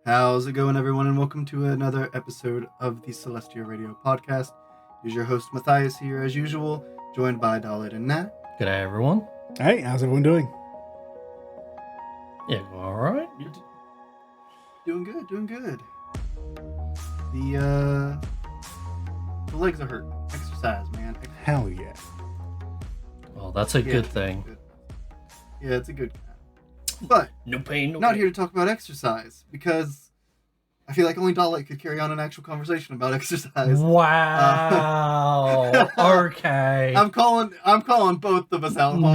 How's it going, everyone, and welcome to another episode of the Celestia Radio Podcast. Here's your host, Matthias, here as usual, joined by Dalit and Nat. G'day, everyone. Hey, how's everyone doing? Yeah, all right. Doing good. The legs are hurting. Exercise, man. Hell yeah. Well, that's a good thing. Good. Yeah, it's a good kind. But No pain, no not gain. here to talk about exercise, because I feel like only Dalit could carry on an actual conversation about exercise. Wow. Okay. I'm calling both of us out, homie.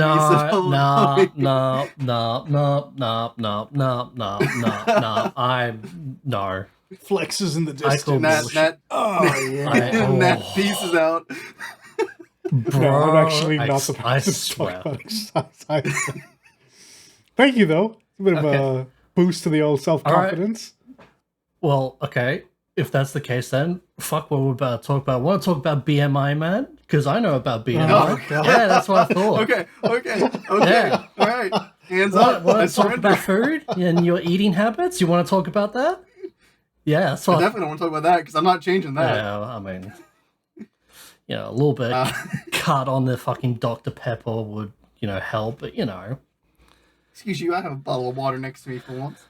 No. No. Flexes in the I call distance. bullshit. Nat pieces out. Bro, No, I'm actually not I supposed to swear. talk about exercise. Thank you, though. It's a bit of a boost to the old self-confidence. Well, okay. If that's the case, then fuck what we're about to talk about. Want to talk about BMI, man? Because I know about BMI. Oh, God. Yeah, that's what I thought. Okay. Yeah. All right. Hands up. Want I to talk surrender. about food and your eating habits? You want to talk about that? Yeah, that's I what. definitely don't want to talk about that because I'm not changing that. Yeah, I mean, a little bit cut on the fucking Dr. Pepper would, help, but Excuse you, I have a bottle of water next to me for once.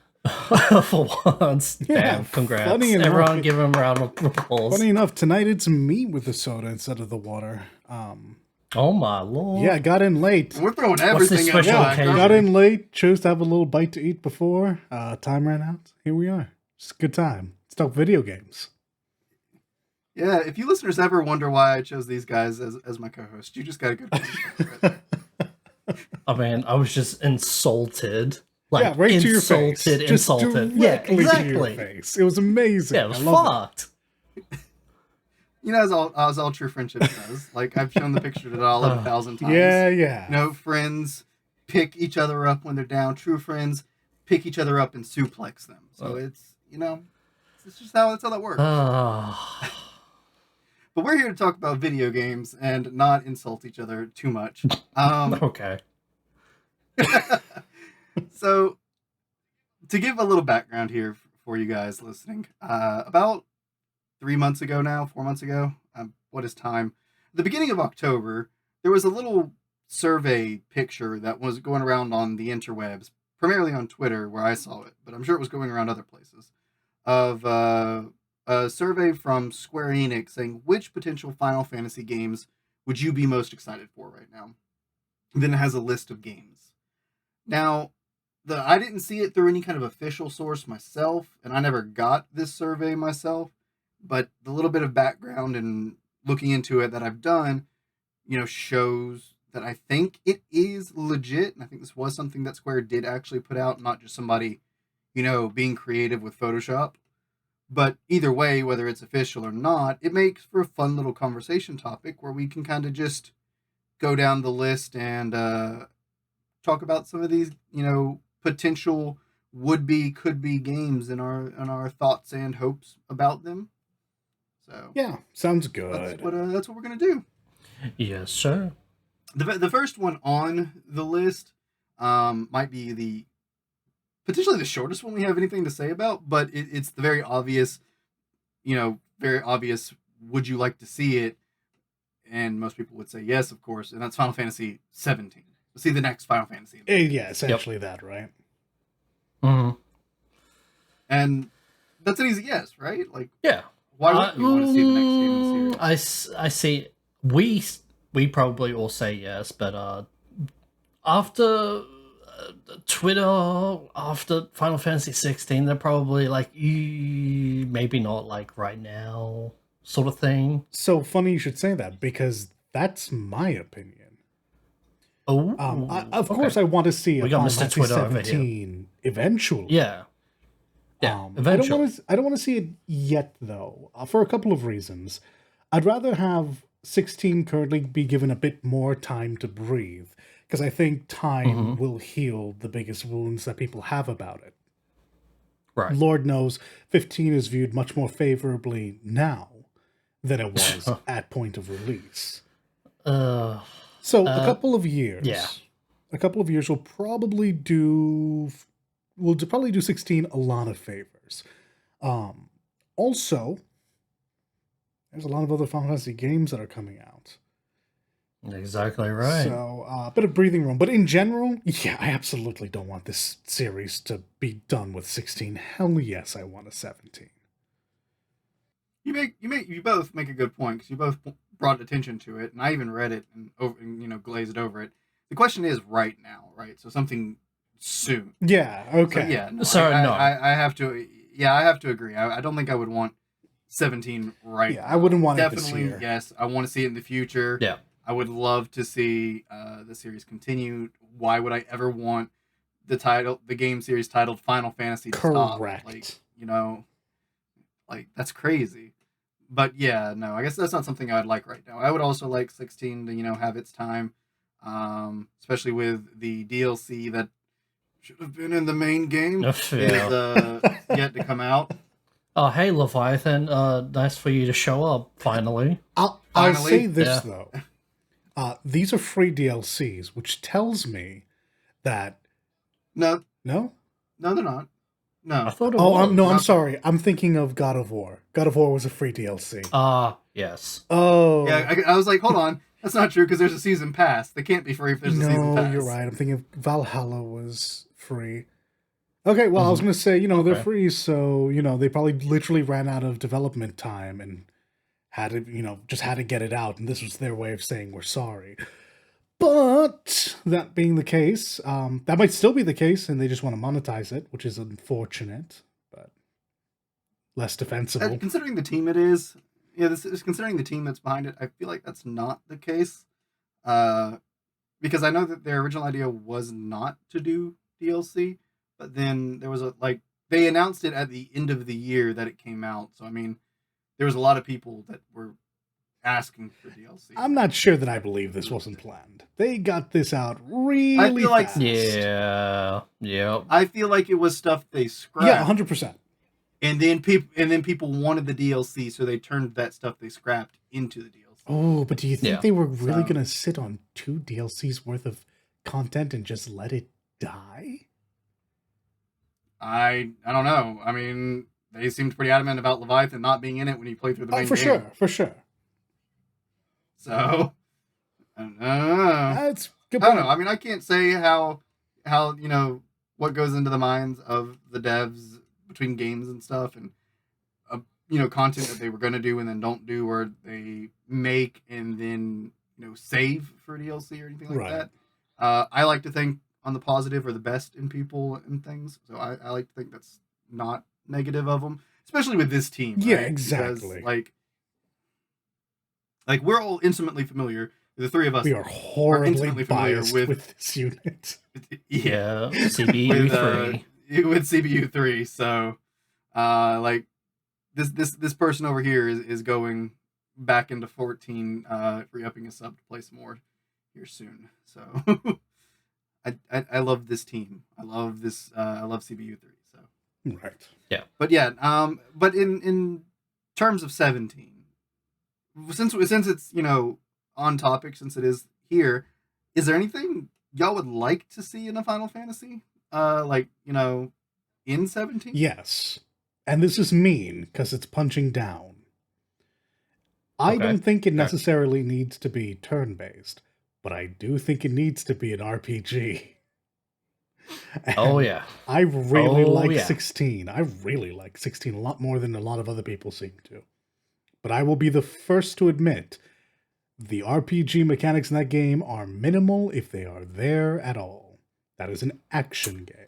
for once. Yeah, Damn, congrats. funny enough- Everyone give him a round of applause. Funny enough, tonight it's me with the soda instead of the water. Oh my lord. Yeah, I got in late. And we're throwing this everything in special black, occasion? aren't Got we? in late, chose to have a little bite to eat before. Time ran out. Here we are. It's a good time. Let's talk video games. Yeah, if you listeners ever wonder why I chose these guys as my co-host, you just got a good reason right there. I mean, I was just insulted. Yeah, right to your face. Insulted. Just Yeah, directly to your exactly. face. It was amazing. Yeah, it was I love fucked. You know, as all true friendship does. Like, I've shown the picture to Dalit 1,000 times. Yeah. No friends pick each other up when they're down. True friends pick each other up and suplex them. So it's just that's how that works. But we're here to talk about video games and not insult each other too much. Okay. So, to give a little background here for you guys listening, about 4 months ago, what is time? At the beginning of October, there was a little survey picture that was going around on the interwebs, primarily on Twitter, where I saw it, but I'm sure it was going around other places, of a survey from Square Enix saying, which potential Final Fantasy games would you be most excited for right now? And then it has a list of games. Now, I didn't see it through any kind of official source myself, and I never got this survey myself, but the little bit of background and looking into it that I've done, shows that I think it is legit, and I think this was something that Square did actually put out, not just somebody, being creative with Photoshop. But either way, whether it's official or not, it makes for a fun little conversation topic where we can kind of just go down the list and talk about some of these, potential would-be, could-be games and our thoughts and hopes about them. So Yeah, sounds good. that's what we're gonna do. Yes, sir. The first one on the list might be potentially the shortest one we have anything to say about, but it's the very obvious, would you like to see it? And most people would say yes, of course, and that's Final Fantasy 17. We'll see the next Final Fantasy. Yeah, essentially that, right? Mm-hmm. And that's an easy yes, right? Like, Yeah. why wouldn't you want to see the next game in the series? I see. We probably all say yes, but after Twitter, after Final Fantasy 16, they're probably like, maybe not like right now, sort of thing. So funny you should say that, because that's my opinion. Oh, Of course, I want to see a We got Final Mr. Fantasy Twitter over here. 17 eventually. yeah. Eventually. I don't want to see it yet, though, for a couple of reasons. I'd rather have 16 currently be given a bit more time to breathe, because I think time will heal the biggest wounds that people have about it. Right. Lord knows 15 is viewed much more favorably now than it was at point of release. So a couple of years. Yeah. A couple of years will probably do will probably do 16 a lot of favors. Also, there's a lot of other Final Fantasy games that are coming out. Exactly right. So, a bit of breathing room. But in general, yeah, I absolutely don't want this series to be done with 16. Hell yes, I want a 17. You both make a good point because you both brought attention to it, and I even read it and glazed over it. The question is right now, right? So something soon. Yeah. Okay. So yeah, no, So, no. I have to. Yeah, I have to agree. I don't think I would want 17 right. Yeah, now. I wouldn't want Definitely, it this year. yes, I want to see it in the future. Yeah. I would love to see the series continue. Why would I ever want the game series titled Final Fantasy to stop? Correct. Like that's crazy. But yeah, no, I guess that's not something I'd like right now. I would also like 16 to have its time, especially with the DLC that should have been in the main game is yet to come out. Oh, hey Leviathan, nice for you to show up finally. I'll say this though. These are free DLCs, which tells me that no, they're not. No. I thought it was. I'm sorry. I'm thinking of God of War. God of War was a free DLC. Yes. Oh. Yeah, I was like, hold on. That's not true because there's a season pass. They can't be free if there's a season pass. No, you're right. I'm thinking of Valhalla was free. Okay, well, I was going to say, they're free, so, they probably literally ran out of development time and had to, just had to get it out, and this was their way of saying we're sorry. But that being the case, that might still be the case, and they just want to monetize it, which is unfortunate, but less defensible. Considering the team it is, considering the team that's behind it, I feel like that's not the case. Because I know that their original idea was not to do DLC, but then there was they announced it at the end of the year that it came out. So I mean, there was a lot of people that were asking for DLC. I'm not sure that I believe this wasn't planned. They got this out really fast. Yeah. I feel like it was stuff they scrapped. Yeah, 100%. And then people wanted the DLC, so they turned that stuff they scrapped into the DLC. Oh, but do you think they were really going to sit on 2 DLCs worth of content and just let it die? I don't know. I mean, they seemed pretty adamant about Leviathan not being in it when you play through the main game. For sure. So, I don't know. That's good. I don't know. I mean, I can't say how what goes into the minds of the devs between games and stuff, and content that they were going to do and then don't do, or they make and then save for DLC or anything like that. I like to think on the positive or the best in people and things, so I like to think that's not negative of them, especially with this team. Yeah, right? exactly. Because, like we're all intimately familiar. The three of us we are horribly biased with this unit. Yeah, CBU3 with CBU3. So, this person over here is going back into 14, re-upping his sub to play some more here soon. So, I love this team. I love this. I love CBU3. So, right. Yeah. But yeah. But in terms of 17. Since it's on topic, since it is here, is there anything y'all would like to see in a Final Fantasy? In 17? Yes, and this is mean because it's punching down. I don't think it necessarily needs to be turn-based, but I do think it needs to be an RPG. Oh yeah, I really like 16. I really like 16 a lot more than a lot of other people seem to. But I will be the first to admit the RPG mechanics in that game are minimal if they are there at all. That is an action game.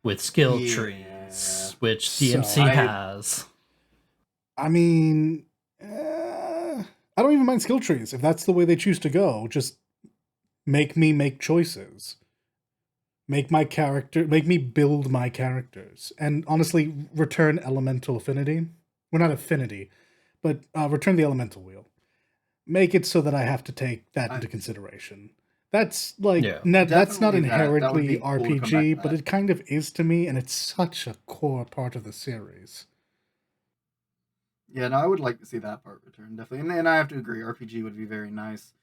With skill trees, which DMC has. I mean, I don't even mind skill trees. If that's the way they choose to go, just make me make choices. Make me build my characters. And honestly, return elemental affinity. Well, not affinity, but return the elemental wheel. Make it so that I have to take that into consideration. That's that's not inherently RPG, but it kind of is to me, and it's such a core part of the series. Yeah, no, I would like to see that part return, definitely. And I have to agree, RPG would be very nice.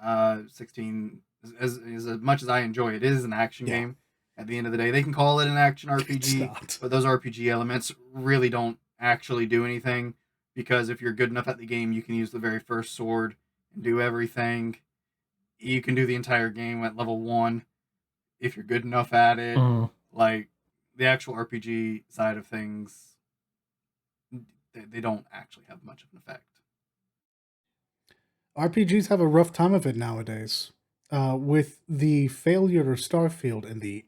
16, as much as I enjoy it, is an action game. At the end of the day, they can call it an action It's RPG, not. but those RPG elements really don't actually do anything, because if you're good enough at the game, you can use the very first sword and do everything. You can do the entire game at level 1 if you're good enough at it. Like, the actual RPG side of things, they don't actually have much of an effect. RPGs have a rough time of it nowadays. With the failure of Starfield and the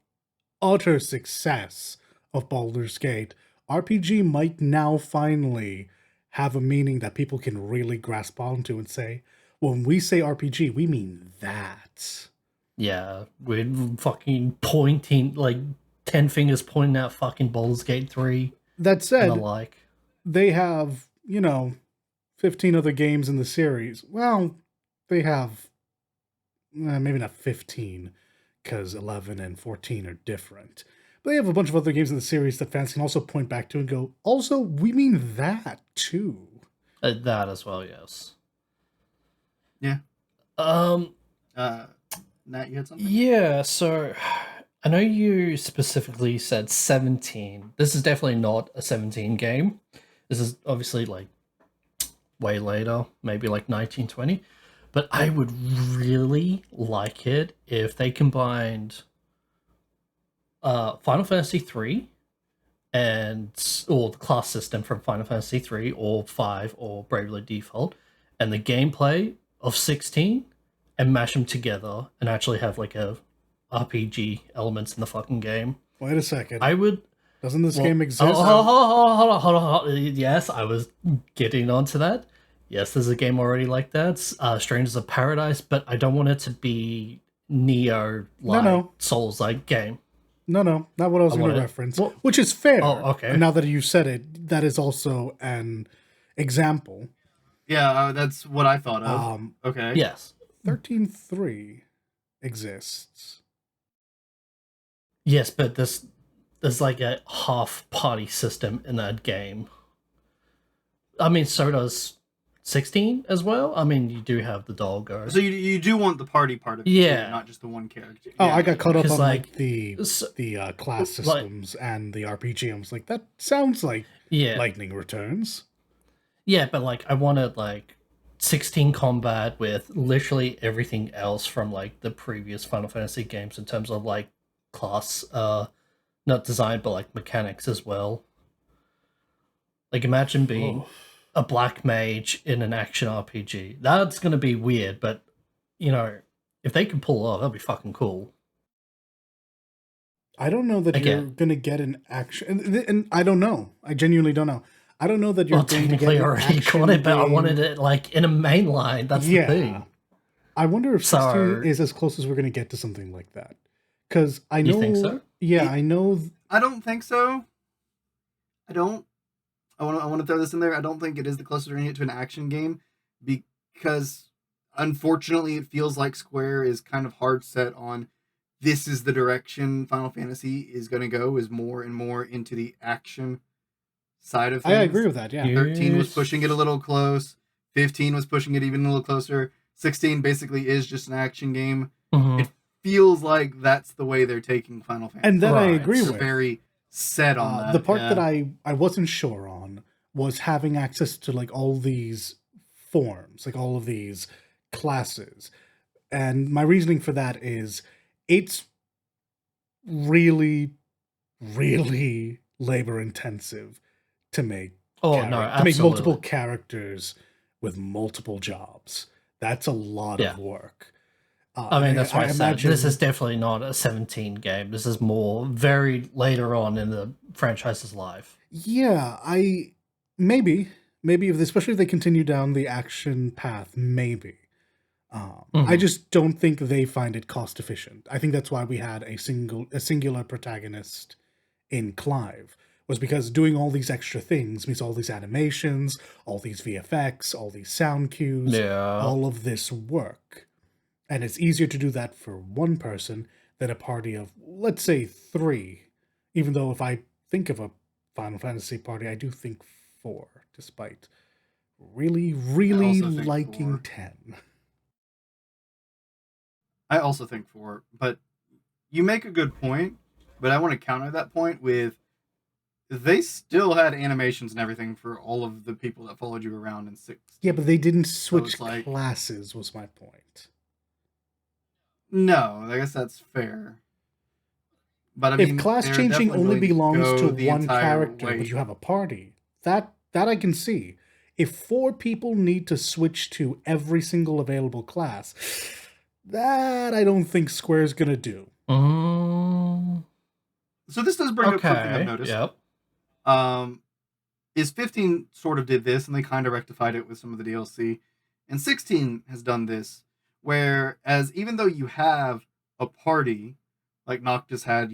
utter success of Baldur's Gate, RPG might now finally have a meaning that people can really grasp onto and say, when we say RPG, we mean that. Yeah, we're fucking pointing, like, 10 fingers pointing at fucking Baldur's Gate 3 That and the said, like. they have, 15 other games in the series. Well, they have maybe not 15, because 11 and 14 are different. But they have a bunch of other games in the series that fans can also point back to and go, also, we mean that too. That as well, yes. Yeah. Nat, you had something? Yeah, so I know you specifically said 17. This is definitely not a 17 game. This is obviously like way later, maybe like 1920. But I would really like it if they combined Final Fantasy 3 or the class system from Final Fantasy 3 or 5 or Bravely Default and the gameplay of 16 and mash them together and actually have like a RPG elements in the fucking game. Wait a second. I would. Doesn't this Well, game exist? Hold on. Yes, I was getting onto that. Yes, there's a game already like that, Strangers of Paradise, but I don't want it to be Neo-like, No. Souls-like game. No, not what I was going to reference. Well, which is fair. Oh, okay. And now that you said it, that is also an example. Yeah, that's what I thought of. Okay. Yes. 13.3 exists. Yes, but there's like a half-party system in that game. I mean, so does 16 as well. I mean, you do have the doggo. So you do want the party part of it, too, not just the one character. Oh, Yeah. I got caught up on like the class systems and the RPG. I was like, that sounds like Lightning Returns. Yeah, but like I wanted like 16 combat with literally everything else from like the previous Final Fantasy games in terms of like class, not design, but like mechanics as well. Like imagine being a black mage in an action RPG. That's gonna be weird, but if they can pull it off, that'd be fucking cool. I don't know that you're gonna get an action, and I don't know. I genuinely don't know. I don't know that you're going to get an already got it, but I wanted it like in a main line. That's the thing. I wonder if 16 is as close as we're going to get to something like that. Because I know. You think so? Yeah, I know. I don't think so. I don't. I want to throw this in there. I don't think it is the closest we're going to get to an action game, because unfortunately it feels like Square is kind of hard set on this is the direction Final Fantasy is going to go, is more and more into the action side of things. I agree with that, yeah. 13 was pushing it a little close. 15 was pushing it even a little closer. 16 basically is just an action game. Mm-hmm. It feels like that's the way they're taking Final Fantasy. And that I agree They're with. Very set on that. The part that I wasn't sure on was having access to like all these forms, like all of these classes. And my reasoning for that is it's really, really labor intensive to make to make multiple characters with multiple jobs. That's a lot of work. I mean, that's why I said this is definitely not a 17 game. This is more very later on in the franchise's life. Yeah, maybe especially if they continue down the action path, maybe. I just don't think they find it cost efficient. I think that's why we had a singular protagonist in Clive, was because doing all these extra things means all these animations, all these VFX, all these sound cues, all of this work. And it's easier to do that for one person than a party of, let's say, 3. Even though if I think of a Final Fantasy party, I do think 4, despite really, really liking 10. I also think 4, but you make a good point. But I want to counter that point with they still had animations and everything for all of the people that followed you around in 6. Yeah, but they didn't switch it's like- classes, was my point. No, I guess that's fair. But I mean, If class they're changing definitely only willing belongs go to the one entire character, way. but you have a party, that I can see. If 4 people need to switch to every single available class, that I don't think Square's gonna do. So this does bring up something I've noticed. Yep. Is 15 sort of did this, and they kind of rectified it with some of the DLC, and 16 has done this, whereas even though you have a party, like Noctis had,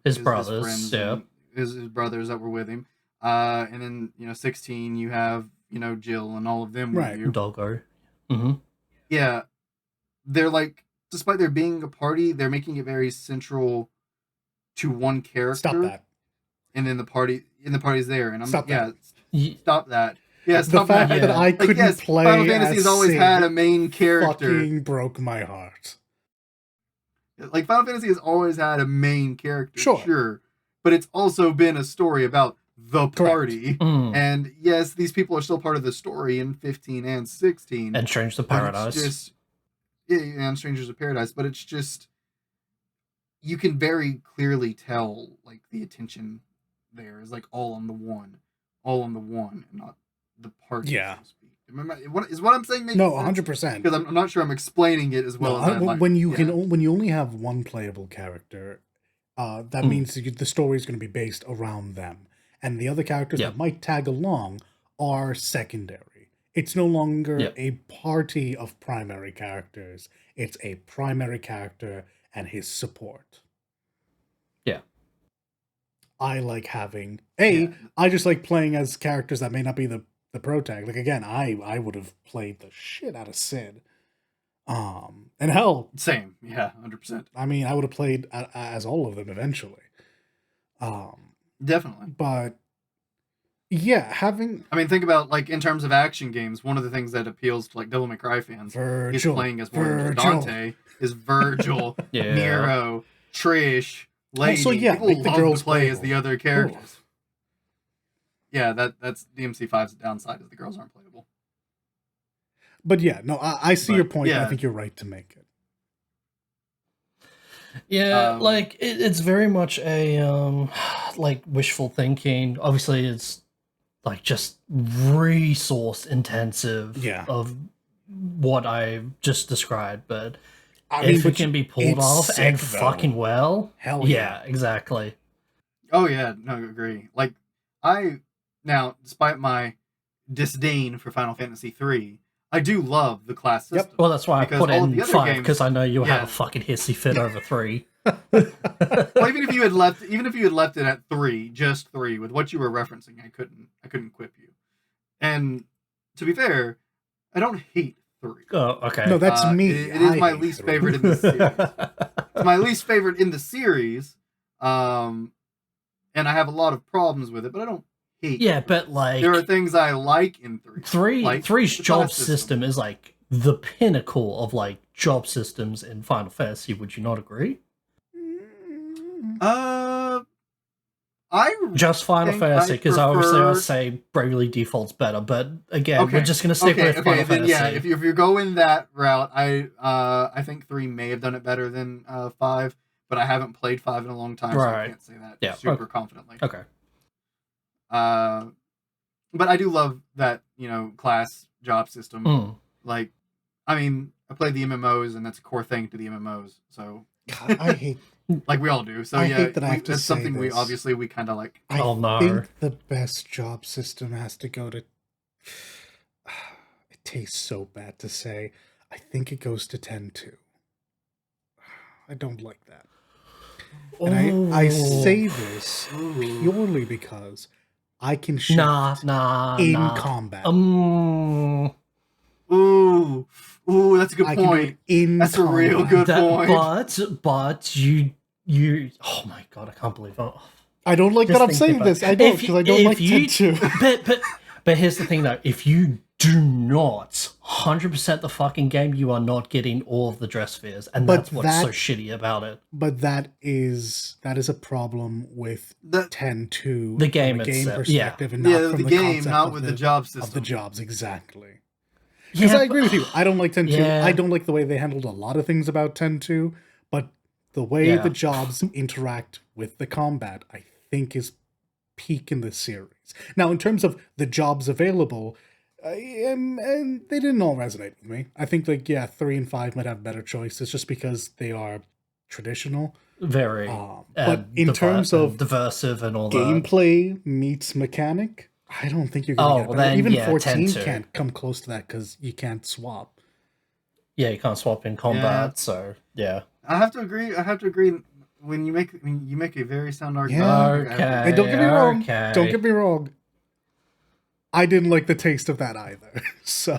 His brothers, his friends, yeah. and his brothers that were with him, and then 16 you have Jill and all of them Right. with you. Doggo. Mm-hmm. Yeah, they're like, despite there being a party, they're making it very central to one character. Stop that. And then the party's there, and I'm Stop that. stop that. Yeah, The fact that I couldn't play Final Fantasy as has always Sid had a main character. fucking broke my heart. Like Final Fantasy has always had a main character, Sure. but it's also been a story about the party. Mm. And yes, these people are still part of the story in 15 and 16. And Strange to but Paradise. It's just, and Strangers of Paradise, but it's just, you can very clearly tell like the attention there is like all on the one, and not the party. Yeah. So to speak. Is what I'm saying making No, sense? 100%. Because I'm not sure I'm explaining it as well as I'd like. When you only have one playable character, that means the story is going to be based around them, and the other characters that might tag along are secondary. It's no longer a party of primary characters. It's a primary character and his support. Yeah. I like having I just like playing as characters that may not be the pro tag. Like again, I would have played the shit out of Sid. And hell, same, 100%. I mean, I would have played as all of them eventually. Definitely. But yeah, I mean, think about like in terms of action games. One of the things that appeals to like Devil May Cry fans is playing as more Dante, is Virgil, Nero, Trish, Lady. Also, people love to play as the other characters. Ooh. Yeah, that's DMC5's downside is the girls aren't playable. But yeah, no, I see your point. Yeah. I think you're right to make it. Yeah, like it's very much a like wishful thinking. Obviously, it's like just resource intensive of what I just described. But if it can be pulled off sick, and fucking well, hell yeah, exactly. Oh yeah, no, I agree. Like now, despite my disdain for Final Fantasy III, I do love the class system. Well, that's why I put it in 5 because I know you'll have a fucking hissy fit over 3. Well, even if you had left it at 3, just 3, with what you were referencing, I couldn't quip you. And to be fair, I don't hate 3. Oh, okay. No, that's me. It is my least favorite in the series. It's my least favorite in the series. And I have a lot of problems with it, but I don't hate. Yeah, but like there are things I like in 3. Three's job system is like the pinnacle of like job systems in Final Fantasy. Would you not agree? Just Final Fantasy, because obviously I'll say Bravely Default's better, but again, we're just gonna stick with Final Fantasy. Yeah, if you're going that route, I think 3 may have done it better than 5, but I haven't played 5 in a long time, so I can't say that super confidently. Okay. But I do love that, class job system. Like, I mean, I played the MMOs, and that's a core thing to the MMOs. So God, I hate, like we all do. So hate that that's something we kind of like. I think the best job system has to go to. It tastes so bad to say. I think it goes to 10-2. I don't like that. And I say this purely because I can shift in combat. Ooh, that's a good point. That's a real good point. But you, oh my god, I can't believe it. I don't like that I'm saying this. I don't, because I don't like 10-2. But here's the thing though, if you do not 100% the fucking game, you are not getting all of the dress spheres, and But that's what's so shitty about it. But that is a problem with The 10.2 The game from a game itself, perspective, and yeah, not from the the game, concept not of with the job system. of the jobs, exactly. Because I agree with you. I don't like 10.2. Yeah. I don't like the way they handled a lot of things about 10.2, but the way the jobs interact with the combat, I think, is peak in the series. Now, in terms of the jobs available, and they didn't all resonate with me. I think, like, 3 and 5 might have better choices just because they are traditional. Very. But in terms of diversive and all gameplay meets mechanic, I don't think you're going to get better. Even 14 can't come close to that because you can't swap. Yeah, you can't swap in combat, so yeah. I have to agree. When you make a very sound argument. Okay. And don't get me wrong. Don't get me wrong. I didn't like the taste of that either. So,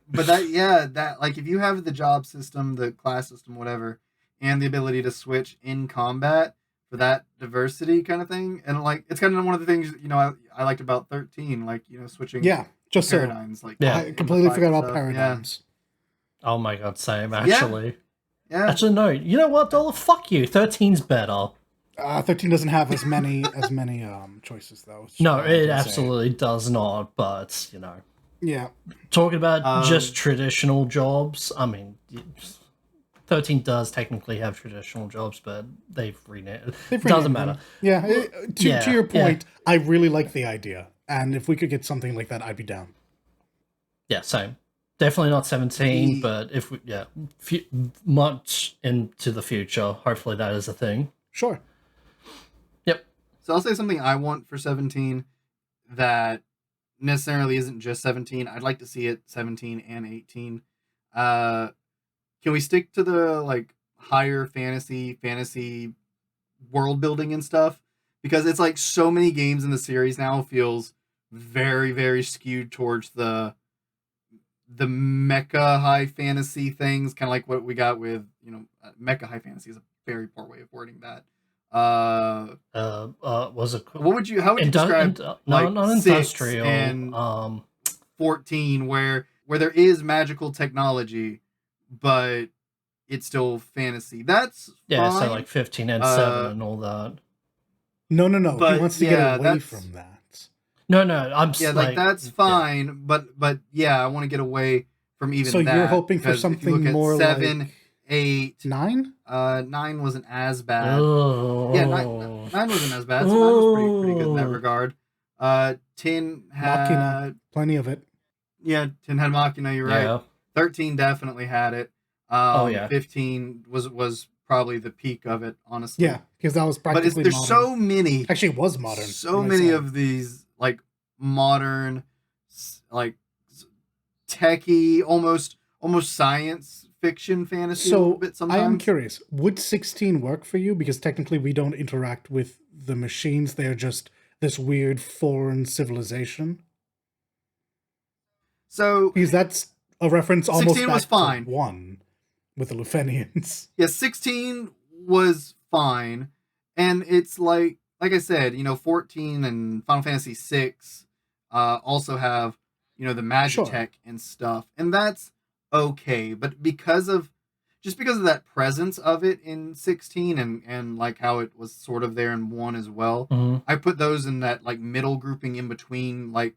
but that like if you have the job system, the class system, whatever, and the ability to switch in combat for that diversity kind of thing, and like it's kind of one of the things I liked about 13, like switching. Yeah, just paradigms. So, like I completely forgot about paradigms. Yeah. Oh my god, same actually. Yeah. Actually, no. You know what, Dollar? Fuck you. 13's better. 13 doesn't have as many choices though. No, it absolutely does not. But yeah, talking about just traditional jobs. I mean, 13 does technically have traditional jobs, but they've renamed. It doesn't matter. Yeah, to your point, I really like the idea, and if we could get something like that, I'd be down. Yeah, same. Definitely not 17, but if we, much into the future, hopefully that is a thing. Sure. Yep. So I'll say something I want for 17 that necessarily isn't just 17. I'd like to see it 17 and 18. Can we stick to the like higher fantasy world building and stuff? Because it's like so many games in the series now feels very, very skewed towards the mecha high fantasy things, kind of like what we got with mecha high fantasy is a very poor way of wording that. Was it? How would you describe not industrial and 14 where there is magical technology, but it's still fantasy? That's fine. So like 15 and 7 and all that. No. But he wants to get away from that. No, I'm like that's fine, but I want to get away from even that. So you're hoping for something more 7, like 8, 9? 9 wasn't as bad. Oh. Yeah, 9 wasn't as bad. So 9 was pretty good in that regard. 10 had Machina, plenty of it. Yeah, 10 had Machina. You're right. 13 definitely had it. 15 was probably the peak of it, honestly. Yeah, because that was practically. But there's so many. Actually, it was modern. So many of these like modern, like techie, almost science fiction fantasy. So a little bit sometimes. I am curious, would 16 work for you? Because technically we don't interact with the machines; they're just this weird foreign civilization. So because that's a reference almost 16 back was fine. To 1 with the Lufenians. Yeah, 16 was fine, and it's like I said, 14 and Final Fantasy 6 also have the Magitech and stuff, and that's okay. But because of that presence of it in 16 and like how it was sort of there in 1 as well, I put those in that like middle grouping in between like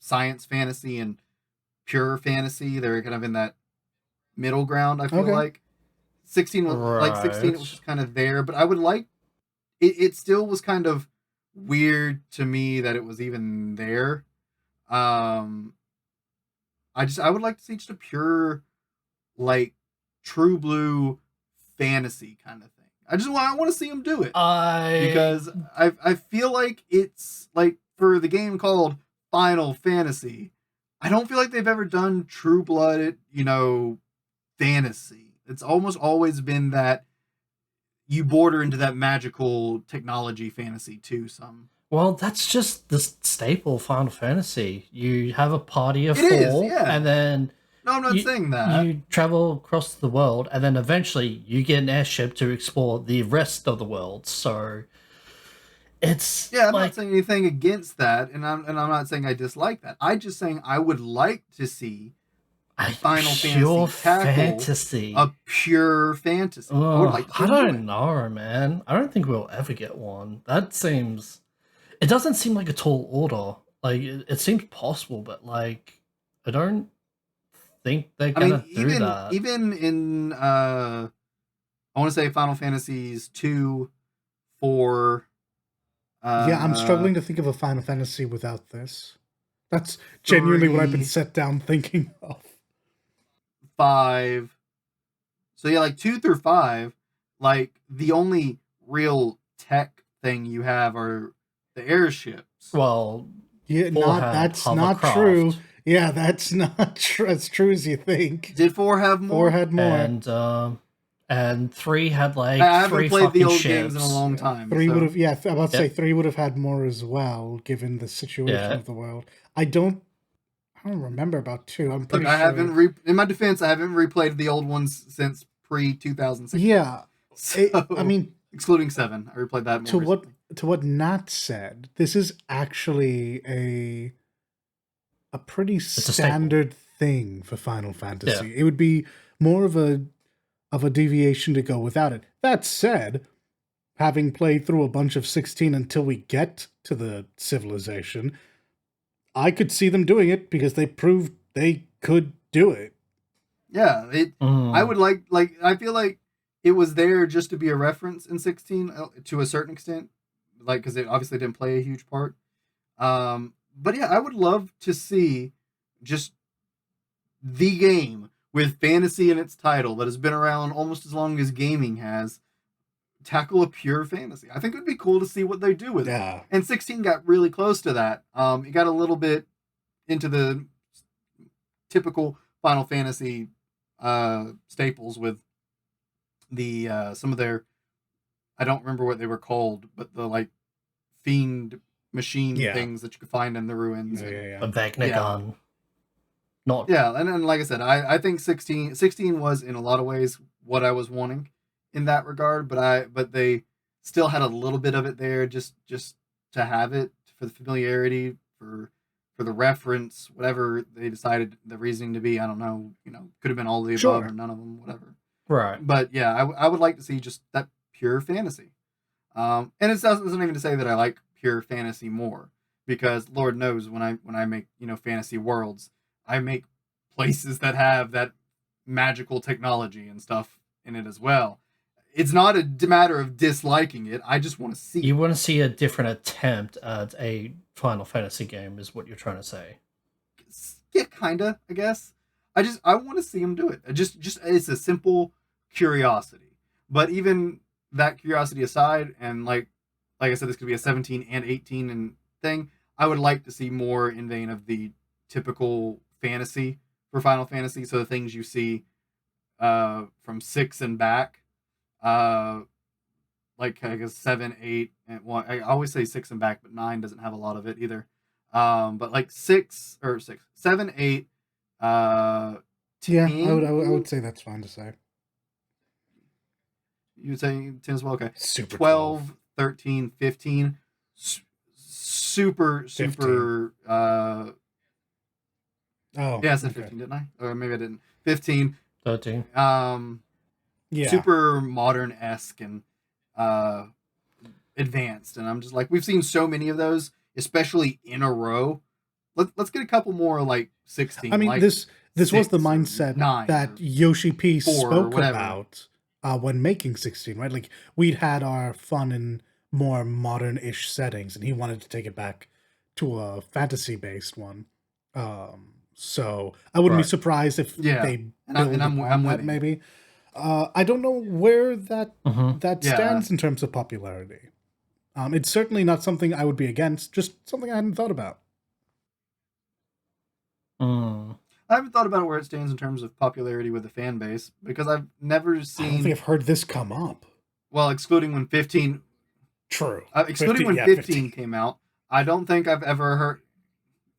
science fantasy and pure fantasy. They're kind of in that middle ground. I feel like 16 was like 16. It was just kind of there, but I would like it. Still was kind of weird to me that it was even there. I would like to see just a pure like true blue fantasy kind of thing. I want to see them do it because I feel like it's like for the game called Final Fantasy, I don't feel like they've ever done true blooded, fantasy. It's almost always been that you border into that magical technology fantasy too. Well, that's just the staple Final Fantasy. You have a party of 4, and then no, I'm not saying that. You travel across the world, and then eventually you get an airship to explore the rest of the world. So It's Yeah, I'm like not saying anything against that, and I'm not saying I dislike that. I'm just saying I would like to see a Final pure Fantasy tackle fantasy. a pure fantasy. I would Oh, like to see I them do it. don't know, man. I don't think we'll ever get one. That seems. It doesn't seem like a tall order. Like it seems possible, but like I don't think they're I mean, gonna do that. even in I want to say Final Fantasies 2, 4, Yeah, I'm uh struggling to think of a Final Fantasy without this. That's genuinely what I've been 3, set down thinking of. 5. So yeah, like 2 through 5, like the only real tech thing you have are the airships. Well, Yeah, four not had that's not true. hovercraft, Yeah, that's not as true as you think. Did 4 have 4 more? had more. and three had like I haven't three played the fucking old games in a ships. long Yeah, time, 3 would so have. Yeah, I'm about to say Yep. 3 would have had more as well, given the situation Yeah. of the world. I don't remember about 2. I'm look, pretty I sure. haven't in my defense, I haven't replayed the old ones since pre 2016. Yeah, I So mean, excluding 7, I replayed that more to what recently. to what Nat said, this is actually a pretty It's a staple. standard thing for Final Yeah. Fantasy. It would be more of a deviation to go without it. That said, having played through a bunch of 16 until we get to the civilization, I could see them doing it because they proved they could do it. Yeah, I would like I feel like it was there just to be a reference in 16 to a certain extent, like because it obviously didn't play a huge part. But yeah, I would love to see just the game with fantasy in its title that has been around almost as long as gaming has tackle a pure fantasy. I think it would be cool to see what they do with it. Yeah. And 16 got really close to that. It got a little bit into the typical Final Fantasy staples with the some of their, I don't remember what they were called, but the like fiend machine Yeah. things that you could find in the ruins. Yeah. A Vecnagon. Not Yeah, and then like I said, I think 16 was in a lot of ways what I was wanting in that regard, but they still had a little bit of it there just to have it for the familiarity, for the reference, whatever they decided the reasoning to be. I don't know, could have been all of the above Sure. or none of them, whatever. right. But yeah, I would like to see just that pure fantasy. And it doesn't even to say that I like pure fantasy more, because Lord knows when I make fantasy worlds, I make places that have that magical technology and stuff in it as well. It's not a matter of disliking it. I just want to see. You want to see a different attempt at a Final Fantasy game, is what you're trying to say. Yeah, kinda. I guess. I want to see them do it. Just it's a simple curiosity. But even that curiosity aside, and like I said, this could be a 17 and 18 and thing. I would like to see more in vein of the typical fantasy for Final Fantasy. So the things you see from 6 and back, uh, like I guess 7, 8, and 1. I always say 6 and back, but 9 doesn't have a lot of it either. But like 6, 7, 8, 10. Yeah, I would say that's fine to say. You would say 10 as well? Okay. Super 12, 13, 15. Super. 15. Yeah, I said okay. 15, didn't I? Or maybe I didn't. 15. 13. Yeah. Super modern-esque and advanced. And I'm just like, we've seen so many of those, especially in a row. Let's get a couple more like 16. I mean, like this was the 6 or mindset 9 that or Yoshi P 4 or spoke whatever. about when making 16, right? Like, we'd had our fun in more modern-ish settings, and he wanted to take it back to a fantasy-based one. So I wouldn't be Right. surprised if Yeah. they And build I'm upon with that, you. maybe. I don't know where that Mhm. Yeah. stands in terms of popularity. It's certainly not something I would be against, just something I hadn't thought about. Mm. I haven't thought about where it stands in terms of popularity with the fan base, because I've never I don't seen, think I've heard this come up. well, excluding when 15 True. excluding 15, when yeah, 15 came out, I don't think I've ever heard.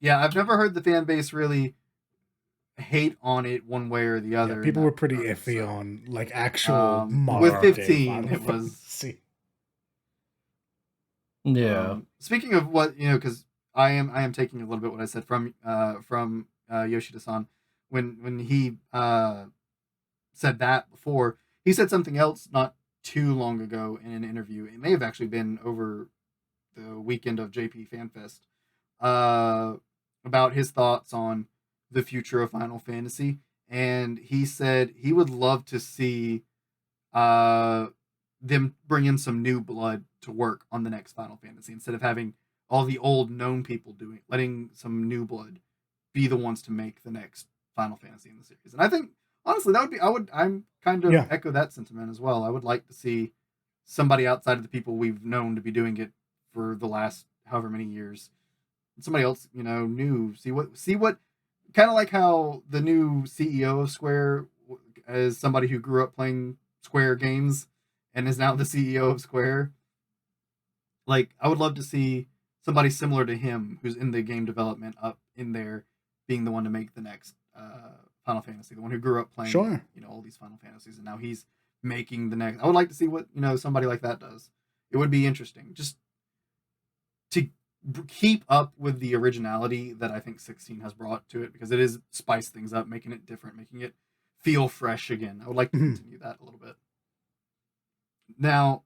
Yeah, I've never heard the fan base really hate on it one way or the Yeah, other. people were pretty iffy on like actual modern with day 15. Final It was Fantasy. Yeah. Speaking of what, because I am taking a little bit what I said from Yoshida-san when he said that before. He said something else not too long ago in an interview. It may have actually been over the weekend of JP FanFest, uh, about his thoughts on the future of Final Fantasy, and he said he would love to see uh, them bring in some new blood to work on the next Final Fantasy instead of having all the old known people doing, letting some new blood be the ones to make the next Final Fantasy in the series. And I think honestly that would be I'm kind of Yeah. echo that sentiment as well. I would like to see somebody outside of the people we've known to be doing it for the last however many years. Somebody else, new. See what kind of like how the new CEO of Square is somebody who grew up playing Square games and is now the CEO of Square. Like, I would love to see somebody similar to him who's in the game development up in there being the one to make the next Final Fantasy, the one who grew up playing Sure. all these Final Fantasies, and now he's making the next. I would like to see what somebody like that does. It would be interesting just to keep up with the originality that I think 16 has brought to it, because it is spice things up, making it different, making it feel fresh again. I would like to continue that a little bit. Now,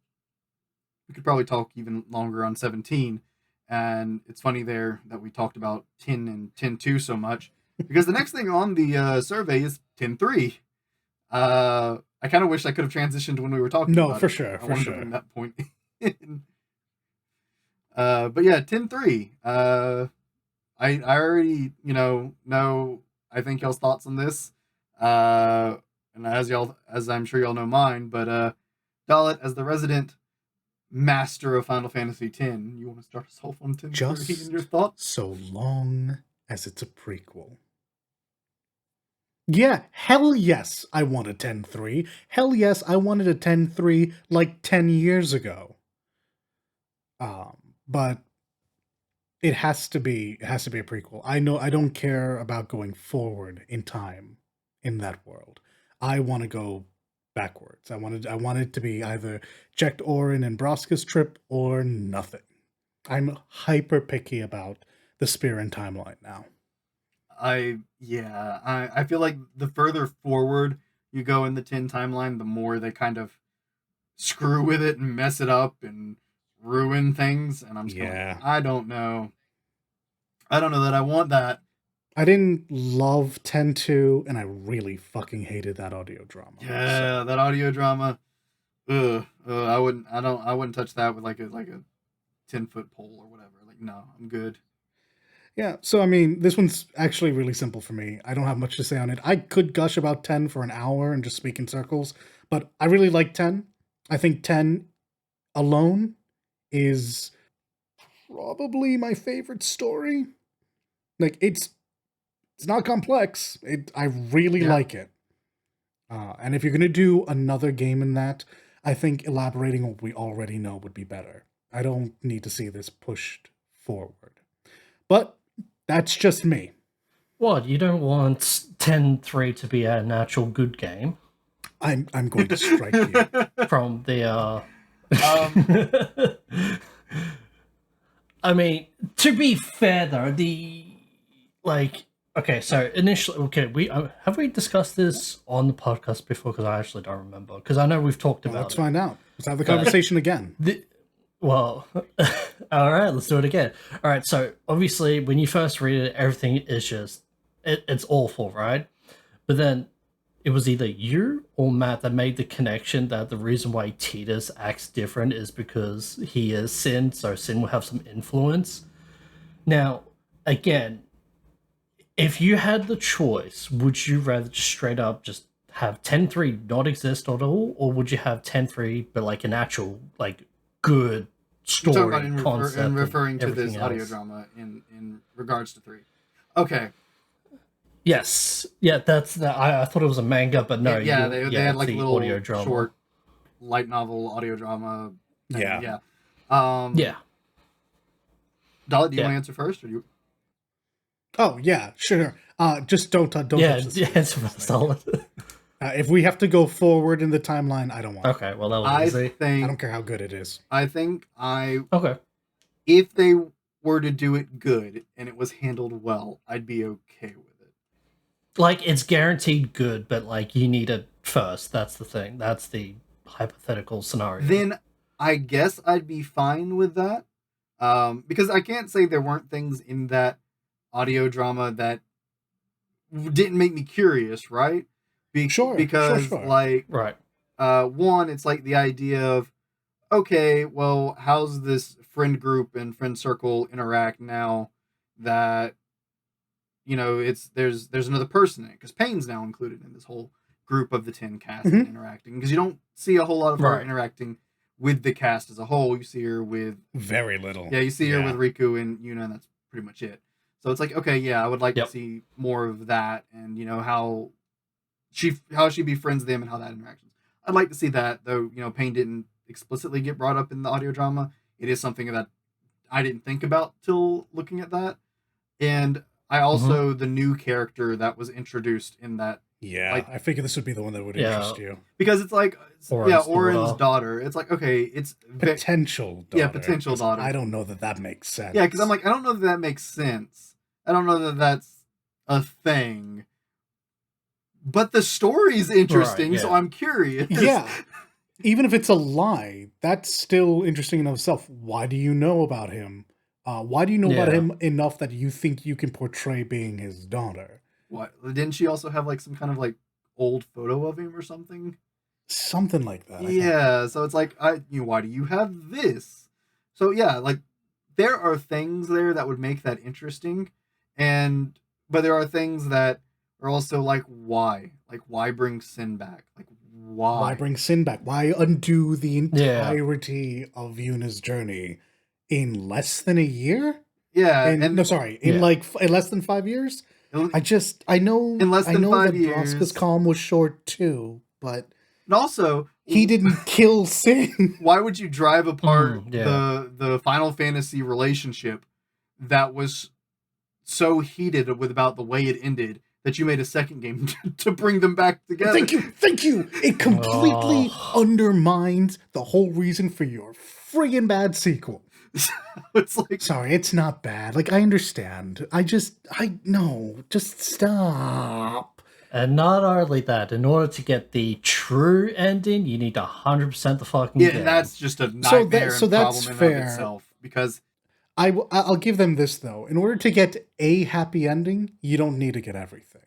we could probably talk even longer on 17, and it's funny there that we talked about 10 and 10.2 so much, because the next thing on the survey is 10.3. I kind of wish I could have transitioned when we were talking about for it. sure, I for wanted sure. to bring that point in. But yeah, 10.3. I already, know, I think y'all's thoughts on this. And as I'm sure y'all know mine, but Dalit, as the resident master of Final Fantasy X, you want to start us off on 10.3 Just and your thoughts? so long as it's a prequel. Yeah, hell yes, I want a 10.3. Hell yes, I wanted a 10.3 like 10 years ago. But it has to be a prequel. I know I don't care about going forward in time in that world. I want to go backwards. I want it to be either checked Orin and Broska's trip or nothing. I'm hyper picky about the Spear and timeline now. I feel like the further forward you go in the 10 timeline, the more they kind of screw with it and mess it up and ruin things. And I'm just like, I don't know that I want that. I didn't love 10.2, and I really fucking hated that audio drama. Yeah, that audio drama. I wouldn't touch that with like a 10-foot pole or whatever. Like, no, I'm good. Yeah, so I mean, this one's actually really simple for me. I don't have much to say on it. I could gush about 10 for an hour and just speak in circles, but I really like 10. I think 10 alone is probably my favorite story. Like, it's not complex. I really like it. And if you're going to do another game in that, I think elaborating what we already know would be better. I don't need to see this pushed forward. But that's just me. What, you don't want 10.3 to be an actual good game? I'm going to strike you. From the I mean, to be fair though, okay, so initially, we have we discussed this on the podcast before? Because I actually don't remember. Because I know we've talked about let's find out. Let's have the conversation again. Well, all right, let's do it again. All right, so obviously when you first read it, everything is just it's awful, right? But then it was either you or Matt that made the connection that the reason why Tidus acts different is because he is Sin, so Sin will have some influence. Now, again, if you had the choice, would you rather just straight up just have 10.3 not exist at all, or would you have 10.3 but like an actual like good story concept and referring to this else? audio drama in regards to 3? Okay. Yes, yeah, that's that. I thought it was a manga, but no. They had like a little audio drama. short light novel audio drama thing. Yeah. Yeah. Dalit, do you want to answer first, or do you? Oh yeah, sure. Just don't touch this. Yeah, it's solid. If we have to go forward in the timeline, I don't want. Okay, well that was easy. I don't care how good it is. I think okay. if they were to do it good and it was handled well, I'd be okay with it. Like, it's guaranteed good, but like you need it first. That's the thing. That's the hypothetical scenario. Then I guess I'd be fine with that. Because I can't say there weren't things in that audio drama that didn't make me curious, right? Because sure. like Right. one, it's like the idea of, okay, well, how's this friend group and friend circle interact now that there's another person in it, because Payne's now included in this whole group of the 10 cast and interacting, because you don't see a whole lot of her interacting with the cast as a whole. You see her with very little. Yeah, you see her with Riku and Yuna, and that's pretty much it. So it's like, okay, yeah, I would like to see more of that, and how she befriends them and how that interactions. I'd like to see that, though. Payne didn't explicitly get brought up in the audio drama. It is something that I didn't think about till looking at that, and I also the new character that was introduced in that. Yeah, I figured this would be the one that would interest you, because it's like, Oren's daughter. It's like, okay, it's potential daughter. Yeah, potential daughter. I don't know that makes sense. Yeah, because I'm like, I don't know that makes sense. I don't know that that's a thing. But the story's interesting, so I'm curious. Yeah. Even if it's a lie, that's still interesting in itself. Why do you know about him? Why do you know about him enough that you think you can portray being his daughter? What? Didn't she also have like some kind of like old photo of him or something? Something like that. Yeah, so it's like, why do you have this? So yeah, like there are things there that would make that interesting, but there are things that are also like, why? Like, why bring Sin back? Like, why? Why bring Sin back? Why undo the entirety of Yuna's journey in less than a year? Yeah, in less than 5 years. I know in less than 5 years. Vraska's calm was short too, but and also he didn't kill Sin. Why would you drive apart the Final Fantasy relationship that was so heated about the way it ended that you made a second game to bring them back together? Thank you. It completely undermines the whole reason for your friggin' bad sequel. It's like, sorry, it's not bad. Like, I understand. Just stop. And not only that, in order to get the true ending, you need 100% the fucking game. And that's just a nightmare and problem in of itself. Because I'll give them this, though. In order to get a happy ending, you don't need to get everything.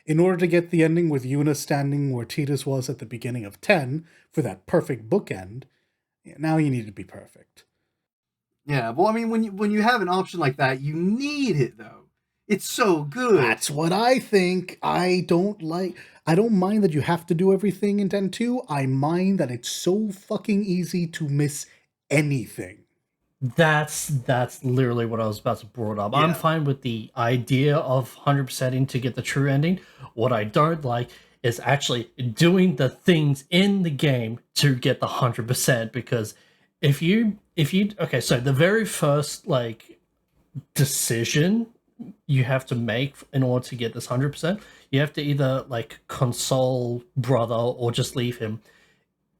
In order to get the ending with Yuna standing where Tidus was at the beginning of 10 for that perfect bookend, now you need to be perfect. Yeah, well, I mean, when you have an option like that, you need it, though. It's so good. That's what I think. I don't mind that you have to do everything in 10-2. I mind that it's so fucking easy to miss anything. That's literally what I was about to bring up. Yeah. I'm fine with the idea of 100%ing to get the true ending. What I don't like is actually doing the things in the game to get the 100%, because if you okay, so the very first like decision you have to make in order to get this 100%, you have to either like console brother or just leave him.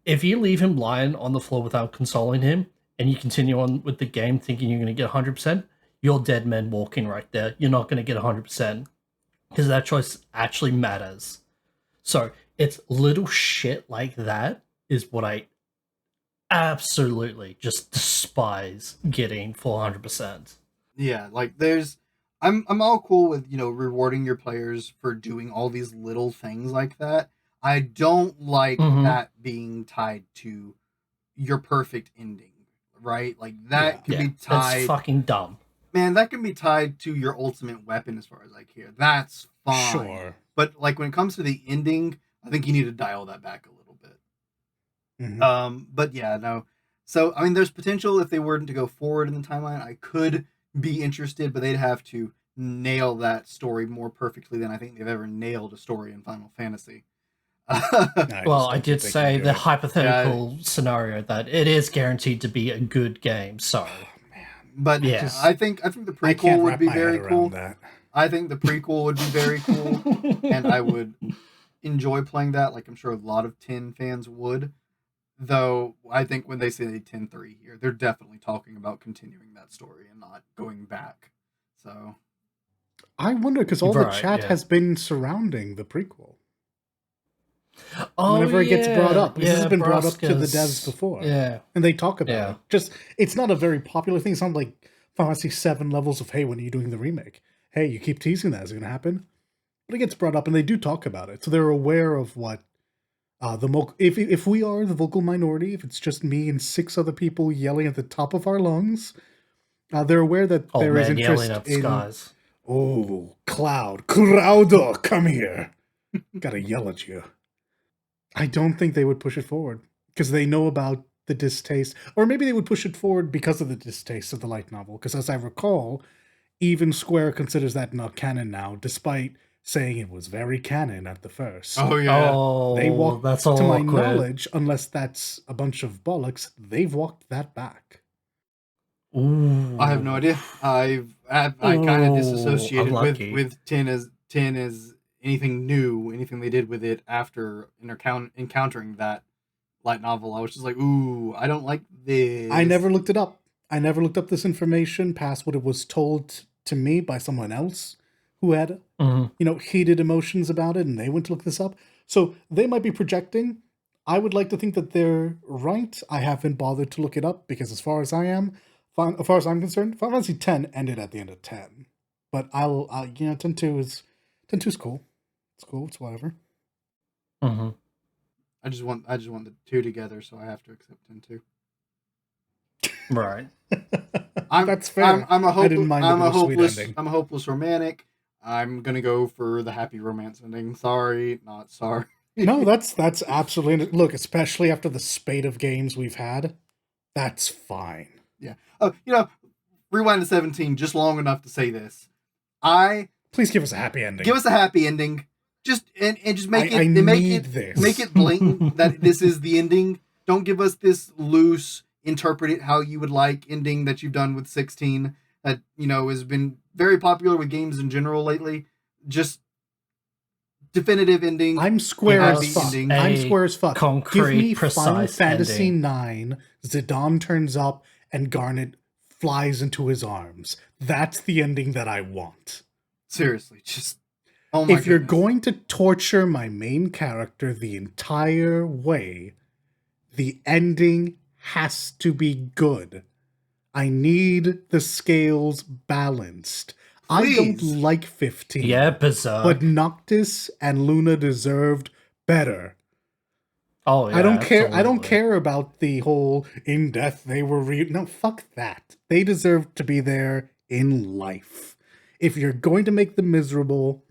If you leave him lying on the floor without consoling him and you continue on with the game thinking you're going to get 100%, you're dead men walking right there. You're not going to get 100% because that choice actually matters. So it's little shit like that is what I absolutely just despise getting for 100%. Yeah, like I'm all cool with, rewarding your players for doing all these little things like that. I don't like that being tied to your perfect ending, right? Like that can be tied. That's fucking dumb. Man, that can be tied to your ultimate weapon as far as I care. That's fine. Sure. But like when it comes to the ending, I think you need to dial that back a little bit. Mm-hmm. But yeah, no. So, I mean, there's potential if they were to go forward in the timeline. I could be interested, but they'd have to nail that story more perfectly than I think they've ever nailed a story in Final Fantasy. Well, I did say the hypothetical scenario that it is guaranteed to be a good game, so but yeah, I think the prequel would be very cool. I think the prequel would be very cool, and I would enjoy playing that. Like I'm sure a lot of 10 fans would. Though I think when they say 10-3 here, they're definitely talking about continuing that story and not going back. So I wonder because all the Right, chat yeah. has been surrounding the prequel. Oh, Whenever it gets brought up, because this has been brought up to the Braska's- devs before, Yeah. and they talk about Yeah. it. Just it's not a very popular thing. It's not like Final Fantasy 7 levels of hey, when are you doing the remake? Hey, you keep teasing that. Is it going to happen? But it gets brought up, and they do talk about it, so they're aware of what if we are the vocal minority, if it's just me and 6 other people yelling at the top of our lungs, they're aware that Old there is man yelling interest at the in. skies. Oh, Crowder, come here! Gotta yell at you. I don't think they would push it forward because they know about the distaste, or maybe they would push it forward because of the distaste of the light novel. Because as I recall, even Square considers that not canon now, despite saying it was very canon at the first. oh yeah, Oh, They walked, that's to my awkward. knowledge, unless that's a bunch of bollocks, they've walked that back. Ooh. I have no idea. I kind of Ooh, disassociated unlucky. with 10 as anything new, anything they did with it after encountering that light novel. I was just like, ooh, I don't like this. I never looked it up. I never looked up this information past what it was told to me by someone else who had, heated emotions about it, and they went to look this up. So they might be projecting. I would like to think that they're right. I haven't bothered to look it up because, as far as I'm concerned, Final Fantasy 10 ended at the end of 10. But 10-2 is cool. It's cool. It's whatever. Mm-hmm. I just want the two together, so I have to accept 10-2. Right. That's fair. I'm a I didn't mind I'm the a hopeless ending. I'm a hopeless romantic. I'm gonna go for the happy romance ending. Sorry, not sorry. No, that's absolutely look, especially after the spate of games we've had, that's fine. Yeah. Oh, rewind to 17 just long enough to say this. Please give us a happy ending. Give us a happy ending. Just and just make I it need this. make it blatant that this is the ending. Don't give us this loose, interpret it how you would like ending that you've done with 16 that has been very popular with games in general lately. Just definitive ending. I'm square as fuck. Ending. I'm square as fuck. Concrete, give me precise Final Fantasy ending. 9, Zidane turns up and Garnet flies into his arms. That's the ending that I want. Seriously, just oh my If you're goodness. going to torture my main character the entire way, the ending has to be good. I need the scales balanced. Please. I don't like 15. Yeah, Berserk. But Noctis and Luna deserved better. Oh yeah, I don't care. absolutely. I don't care about the whole in death they were no, fuck that. They deserve to be there in life. If you're going to make them miserable,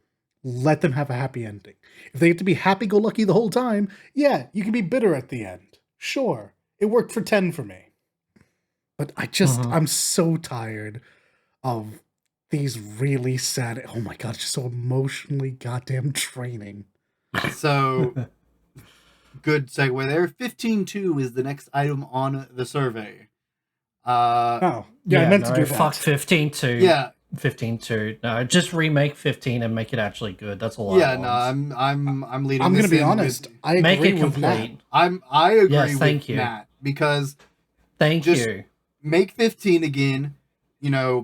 let them have a happy ending. If they get to be happy-go-lucky the whole time, yeah, you can be bitter at the end. Sure. It worked for 10 for me. But I'm so tired of these really sad, oh my god, just so emotionally goddamn draining. So, good segue there. 15-2 is the next item on the survey. I meant to do that. Fuck 15-2. Yeah. 15-2. No, just remake 15 and make it actually good. That's all I want. Yeah, no, I'm leading. I'm going to be honest. I agree make it with complete. Matt. I agree Yes, thank with you. Matt because Thank just you. make 15 again.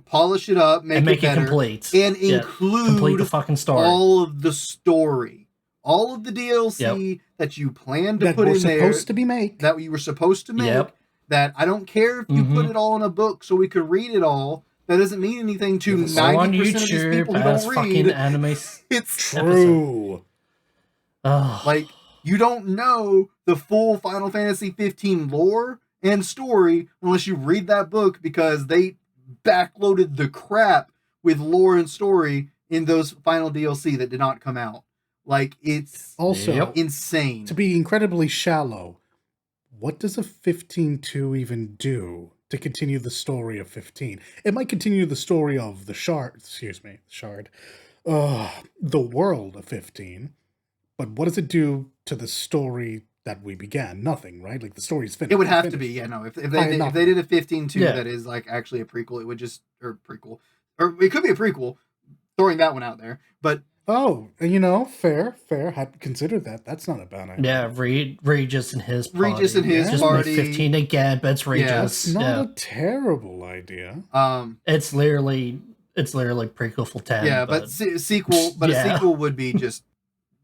Polish it up, make it better, complete, and complete include the fucking story. all of the story, all of the DLC that you plan to put in there, supposed to be made, that you were supposed to make. Yep. That I don't care if you put it all in a book so we could read it all. That doesn't mean anything to 90% of these people who don't read. Fucking anime. It's true. Like, you don't know the full Final Fantasy 15 lore and story unless you read that book, because they backloaded the crap with lore and story in those final DLC that did not come out. Like, it's also insane. To be incredibly shallow, what does a 15-2 even do to continue the story of 15? It might continue the story of the shard, the world of 15, but what does it do to the story that we began? Nothing, right? Like, the story's finished. It would have to be, if they did a 15-2 that is like actually a prequel, it would just, or it could be a prequel, throwing that one out there, but Oh, fair. Hadn't considered that. That's not a bad idea. Yeah, Regis and his party. Regis and his just party. make 15 again, but it's Regis. That's not a terrible idea. It's literally prequel for 10. Yeah, but a sequel would be just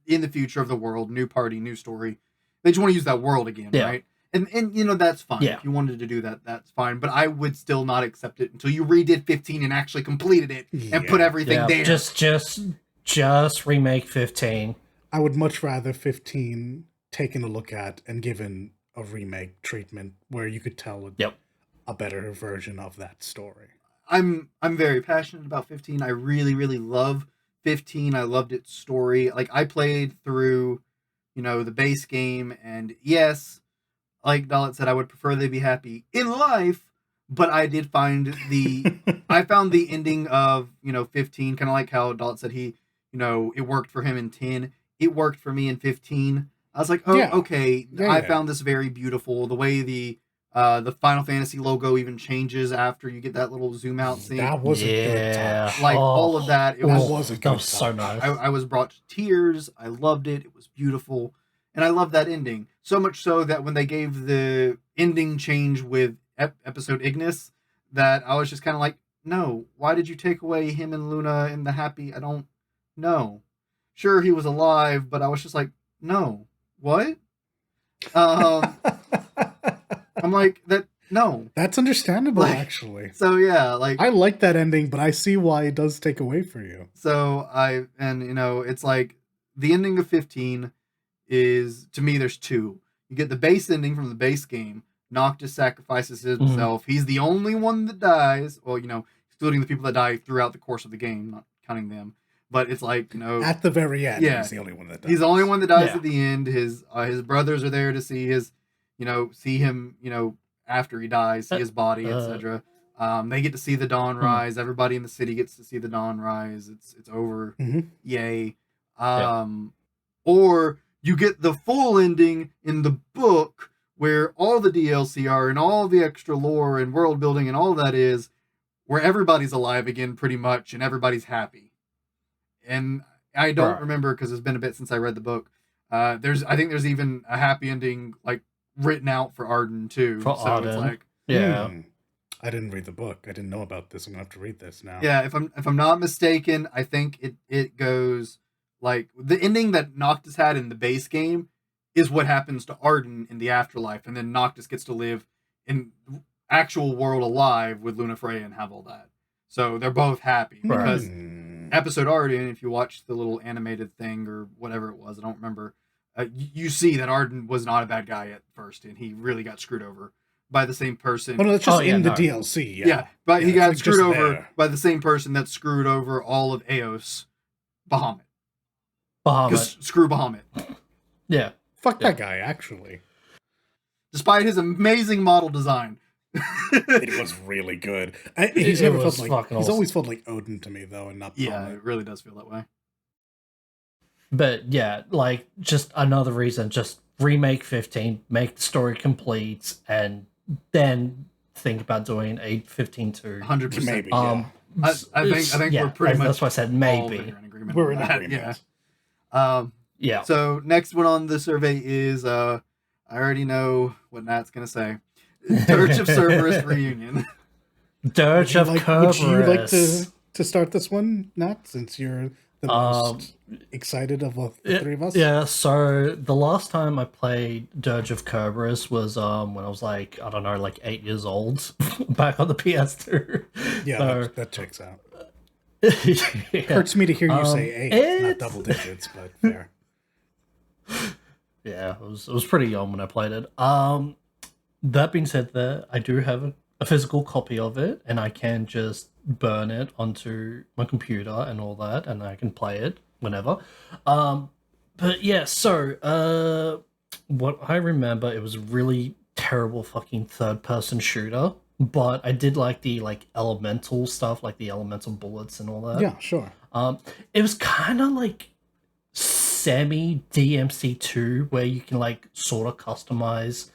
in the future of the world, new party, new story. They just want to use that world again, right? And that's fine. Yeah. If you wanted to do that, that's fine. But I would still not accept it until you redid 15 and actually completed it and put everything there. Just remake 15. I would much rather 15 taken a look at and given a remake treatment where you could tell a better version of that story. I'm very passionate about 15. I really, really love 15. I loved its story. Like, I played through, the base game, and yes, like Dalit said, I would prefer they be happy in life, but I did find I found the ending of, 15, kind of like how Dalit said it worked for him in 10. It worked for me in 15. I was like, okay. I found this very beautiful. The way the Final Fantasy logo even changes after you get that little zoom out scene. That was a good touch. Like, all of that. It was a good touch. So nice. I was brought to tears. I loved it. It was beautiful. And I loved that ending. So much so that when they gave the ending change with episode Ignis, that I was just kind of like, no, why did you take away him and Luna in the happy? I don't know. Sure, he was alive, but I was just like, no. What? I'm like, that, no. That's understandable, actually. So, yeah, like... I like that ending, but I see why it does take away for you. So, it's like, the ending of 15 is, to me, there's two. You get the base ending from the base game. Noctis sacrifices himself. Mm-hmm. He's the only one that dies. Well, excluding the people that die throughout the course of the game, not counting them. But it's like, at the very end, he's the only one that dies. He's the only one that dies at the end. His brothers are there to see see him, after he dies, see his body, etc. They get to see the dawn rise. Everybody in the city gets to see the dawn rise. It's over. Mm-hmm. Yay. Or you get the full ending in the book where all the DLC are and all the extra lore and world building and all that is, where everybody's alive again pretty much and everybody's happy. And I don't remember, because it's been a bit since I read the book. I think there's even a happy ending like written out for Arden too. It's like, I didn't read the book. I didn't know about this. I'm gonna have to read this now. Yeah, if I'm not mistaken, I think it goes like the ending that Noctis had in the base game is what happens to Arden in the afterlife, and then Noctis gets to live in actual world alive with Luna Freya and have all that. So they're both happy because episode Arden, if you watch the little animated thing or whatever it was, I don't remember, you see that Arden was not a bad guy at first, and he really got screwed over by the same person. Oh, no, that's just in the DLC. Yeah, but he got screwed over by the same person that screwed over all of Eos, Bahamut. Screw Bahamut. Yeah. Fuck that guy, actually. Despite his amazing model design. It was really good. He's always felt like Odin to me, though, and not Bahamut. Yeah, it really does feel that way. But yeah, like, just another reason, just remake 15, make the story complete, and then think about doing a 15-2. 100%. Maybe, I think we're pretty much... That's why I said maybe. We're in agreement. Yeah. So, next one on the survey is, I already know what Nat's going to say. Dirge of Cerberus Reunion. Dirge of Cerberus. Would you like to start this one, Nat, since you're the most excited of the three of us? Yeah, so the last time I played Dirge of Cerberus was when I was like, I don't know, like 8 years old, back on the PS2. Yeah, so, that checks out. Yeah. Hurts me to hear you say 8, not double digits, but fair. Yeah, it was pretty young when I played it. That being said, I do have a physical copy of it, and I can just burn it onto my computer and all that, and I can play it whenever. But yeah, so what I remember, it was a really terrible fucking third-person shooter, but I did like the elemental stuff, like the elemental bullets and all that. Yeah, sure. It was kind of like semi DMC2, where you can sort of customize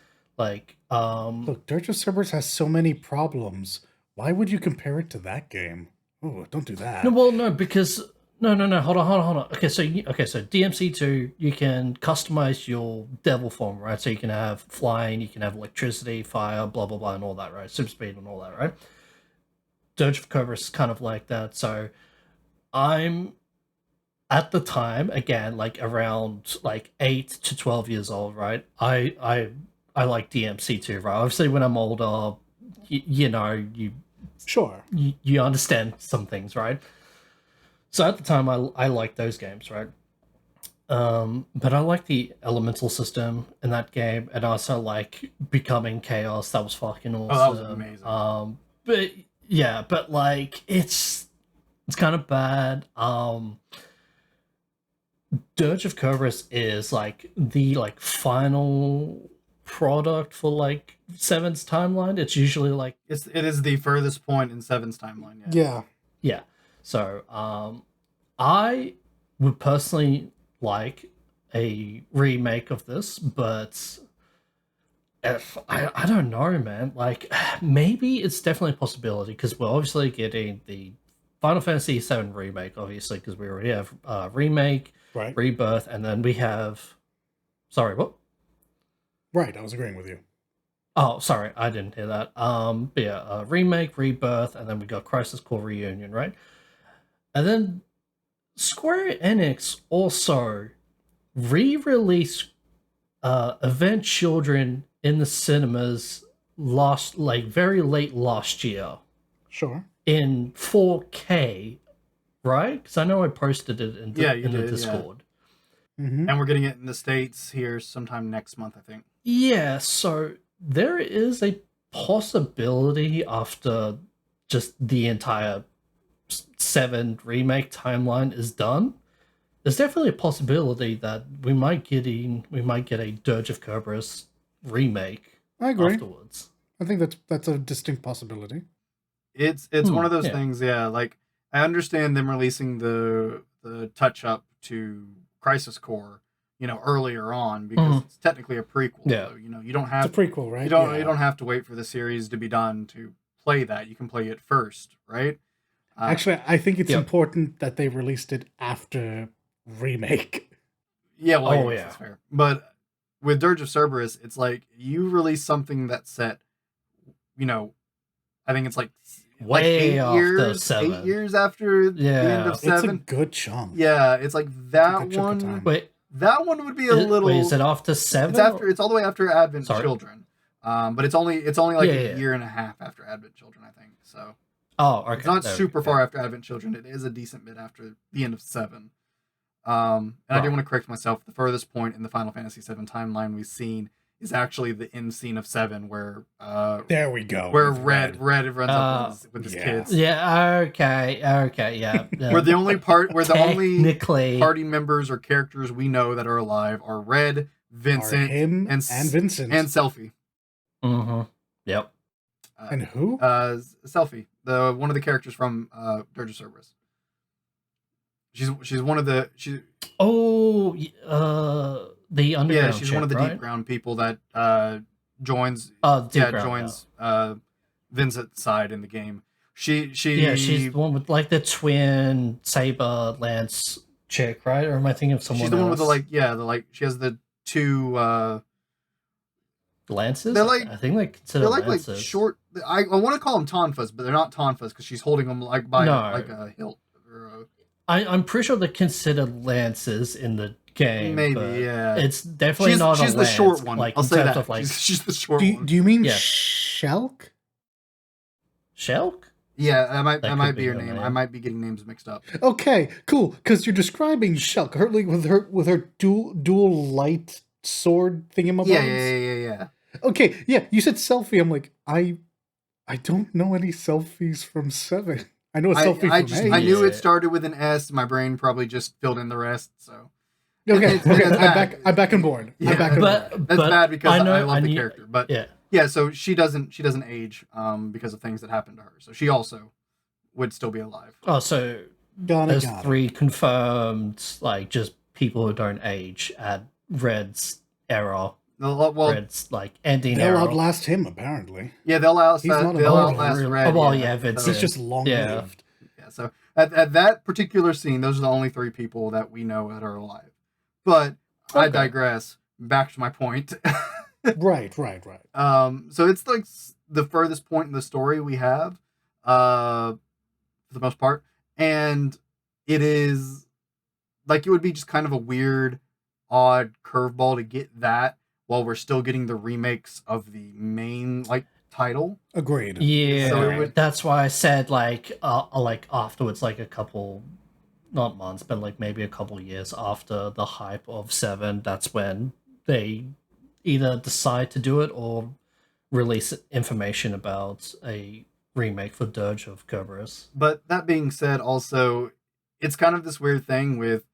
Look, Dirge of Cerberus has so many problems. Why would you compare it to that game? Oh, don't do that. No, well, no, because No, hold on. Okay, so DMC2, you can customize your devil form, right? So you can have flying, you can have electricity, fire, blah blah blah, and all that, right? Super speed and all that, right? Dirge of Cobra is kind of like that. So I'm at the time again, like around like 8 to 12 years old, right? I like DMC2, right? Obviously, when I'm older, you know, Sure. you understand some things, right? So at the time, I like those games, right? But I like the elemental system in that game, and also like becoming chaos. That was fucking awesome. Oh, that was amazing. But yeah, but like it's kind of bad. Dirge of Cobras is like the like final product for like Seven's timeline. It's usually like it is the furthest point in Seven's timeline. yeah. So I would personally like a remake of this, but if I don't know, man. Like maybe it's definitely a possibility because we're obviously getting the Final Fantasy VII remake, obviously, because we already have remake, Right. rebirth, and then we have. Sorry, what? Right, I was agreeing with you. Oh, sorry, I didn't hear that. But yeah, remake, rebirth, and then we got Crisis Core Reunion, right? And then Square Enix also re-released Event Children in the cinemas very late last year. Sure. In 4K, right? Because I know I posted it in the Discord. Yeah. Mm-hmm. And we're getting it in the States here sometime next month, I think. Yeah, so there is a possibility after just the entire 7 remake timeline is done. There's definitely a possibility that we might get a Dirge of Cobras remake. I agree. Afterwards. I think that's a distinct possibility. It's one of those things, yeah. Like I understand them releasing the touch up to Crisis Core, earlier on because it's technically a prequel. Yeah. So, you don't have it's a prequel, right? You don't have to wait for the series to be done to play that. You can play it first, right? Actually, I think it's important that they released it after remake. Yeah, well, that's fair. But with Dirge of Cerberus, it's like you release something that's set, I think it's like way 8 years, 7. 8 years after the end of 7. It's a good chunk. Yeah, it's like that one. Wait, that one would be a little. Wait, is it after 7? It's all the way after Advent Children. But it's only like a year and a half after Advent Children, I think. So. Oh, okay. It's not super far after Advent Children. It is a decent bit after the end of 7. And I do want to correct myself. The furthest point in the Final Fantasy VII timeline we've seen is actually the end scene of 7, where there we go. Where Red runs up with his kids. Yeah. Okay. Yeah. We're the only party members or characters we know that are alive are Red, Vincent, and Vincent and Selphie. Mm-hmm. Yep. And who? Selphie, one of the characters from Dirge of Cerberus. She's one of the the underground. Yeah, she's one of the right? deep ground people that joins Vincent's side in the game. She's the one with like the twin saber lance chick, right? Or am I thinking of someone else? She's the one with she has the two lances. They're like, I think they're like short. I want to call them tonfas, but they're not tonfas because she's holding them like by like a hilt. I'm pretty sure they're considered lances in the game. Maybe, yeah. It's definitely not a lance. She's the short one. Like, I'll say that. Like, she's the short one. Do you mean Shelk? Shelk? Yeah, that might be her name. I might be getting names mixed up. Okay, cool. Because you're describing Shelk, her with her dual light sword thingamabobs. Yeah. Okay, yeah. You said Selphie. I'm like, I don't know any Selphies from 7. I know a Selphie from 8. I knew it started with an S. My brain probably just filled in the rest. So okay, I'm back on board. Yeah, I'm back on board. That's bad because I love the character. But yeah. So she doesn't age because of things that happened to her. So she also would still be alive. Oh, so there's 3 confirmed like just people who don't age at Red's era. Red's like ending. They'll outlast him apparently. Yeah, they'll outlast Red. Oh well, yeah, Vince. He's just long lived. Yeah, So at that particular scene, those are the only 3 people that we know that are alive. But I digress. Back to my point. Right. So it's like the furthest point in the story we have, for the most part, and it is like it would be just kind of a weird, odd curveball to get that while we're still getting the remakes of the main title. Agreed. Yeah, So that's why I said like afterwards, like a couple, not months, but like maybe a couple years after the hype of 7. That's when they either decide to do it or release information about a remake for Dirge of Cerberus. But that being said, also, it's kind of this weird thing with,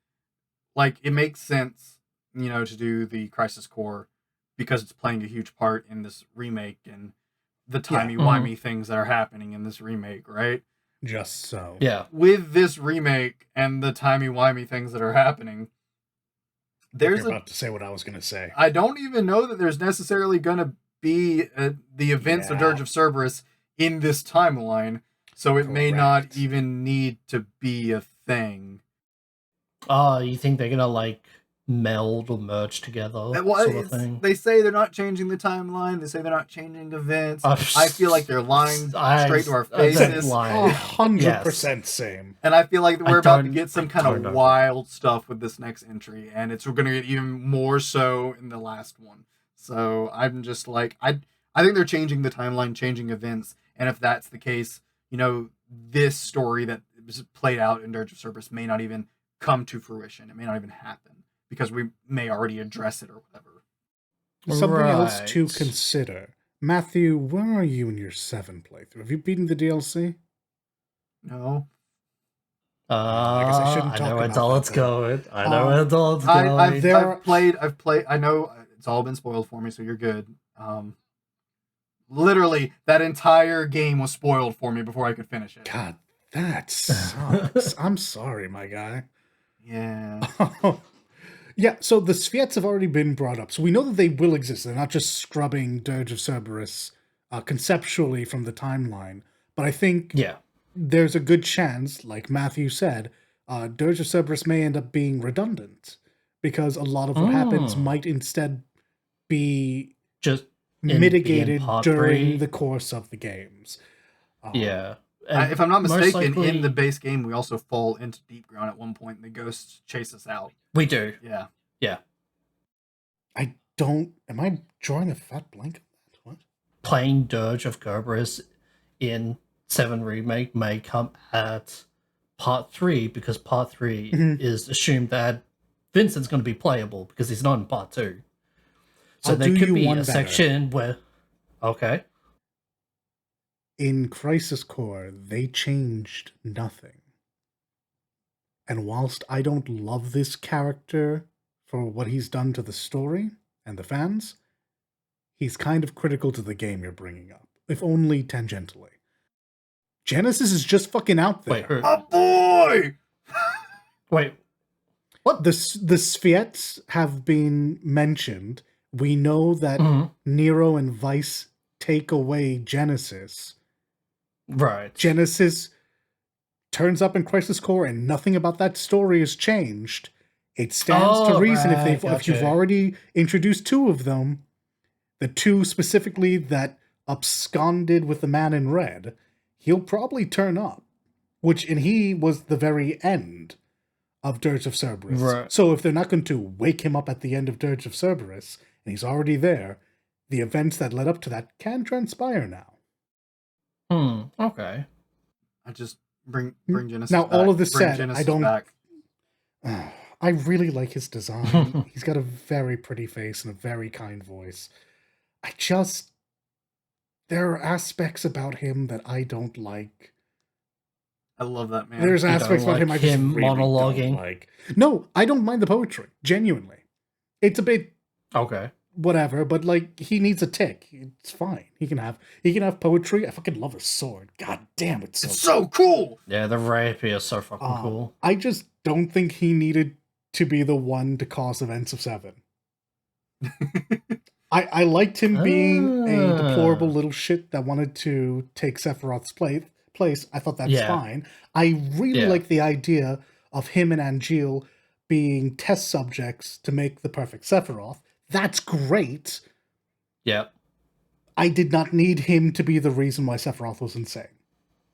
like, it makes sense, to do the Crisis Core because it's playing a huge part in this remake and the timey-wimey things that are happening in this remake, right? Just so. Yeah. With this remake and the timey-wimey things that are happening, You're about to say what I was going to say. I don't even know that there's necessarily going to be the events of Dirge of Cerberus in this timeline, so it may not even need to be a thing. You think they're gonna meld or merge together, sort of thing? They say they're not changing the timeline. They say they're not changing events. I feel like they're lying straight to our faces. 100% same. And I feel like we're about to get some kind of wild stuff with this next entry, and it's going to get even more so in the last one. So I'm just like, I think they're changing the timeline, changing events, and if that's the case, this story that was played out in Dirge of Cerberus may not even come to fruition. It may not even happen because we may already address it or whatever. Something else to consider. Matthew, where are you in your 7 playthrough? Have you beaten the DLC? No. I guess I shouldn't talk know where about Dollet's that, going. I know where Dollet's going. I've played. I know it's all been spoiled for me, so you're good. Literally, that entire game was spoiled for me before I could finish it. God, that sucks. I'm sorry, my guy. Yeah. Yeah, so the Sviets have already been brought up. So we know that they will exist. They're not just scrubbing Dirge of Cerberus conceptually from the timeline. But I think there's a good chance, like Matthew said, Dirge of Cerberus may end up being redundant. Because a lot of what happens might instead be just mitigated during the course of the games. If I'm not mistaken, in the base game, we also fall into deep ground at one point, and the ghosts chase us out. We do. Yeah. Am I drawing a fat blank on that? What? Playing Dirge of Cerberus in 7 Remake may come at Part 3, because Part 3 is assumed that Vincent's going to be playable, because he's not in Part 2. So there could be a section where... Okay. In Crisis Core, they changed nothing. And whilst I don't love this character for what he's done to the story and the fans, he's kind of critical to the game you're bringing up, if only tangentially. Genesis is just fucking out there. Wait, oh boy! Wait, what? The Sviets have been mentioned. We know that Nero and Vice take away Genesis. Right. Genesis turns up in Crisis Core and nothing about that story has changed. It stands to reason if you've already introduced 2 of them, the 2 specifically that absconded with the man in red, he'll probably turn up. And he was the very end of Dirge of Cerberus. Right. So if they're not going to wake him up at the end of Dirge of Cerberus, and he's already there, the events that led up to that can transpire now. Okay. I just bring Genesis now, back. All of this said, Genesis I don't... Back. I really like his design. He's got a very pretty face and a very kind voice. There are aspects about him that I don't like. I love that man. There's aspects about him I just really monologuing. don't like. No, I don't mind the poetry. Genuinely. It's a bit... Okay. Whatever, but he needs a tick. It's fine. He can have poetry. I fucking love his sword. God damn, it's so cool. Yeah, the rapier is so fucking cool. I just don't think he needed to be the one to cause events of 7. I liked him being a deplorable little shit that wanted to take Sephiroth's place. I thought that's Yeah. fine. I really Yeah. like the idea of him and Angeal being test subjects to make the perfect Sephiroth. That's great. Yeah. I did not need him to be the reason why Sephiroth was insane.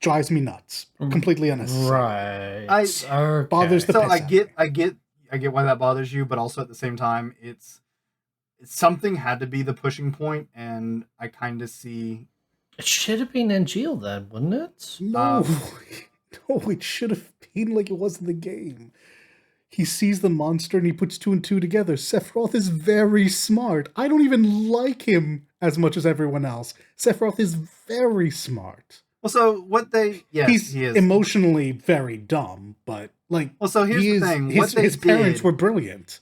Drives me nuts. Completely unnecessary. Right. Okay. Bothers the So piss I out of get me. why that bothers you, but also at the same time, it's something had to be the pushing point, and I kind of see. It should have been Angeal then, wouldn't it? No, no, it should have been like it was in the game. He sees the monster and he puts two and two together. Sephiroth is very smart. I don't even like him as much as everyone else. Sephiroth is very smart. Well, so what he is emotionally very dumb, but like, well, so here's the thing: his parents were brilliant.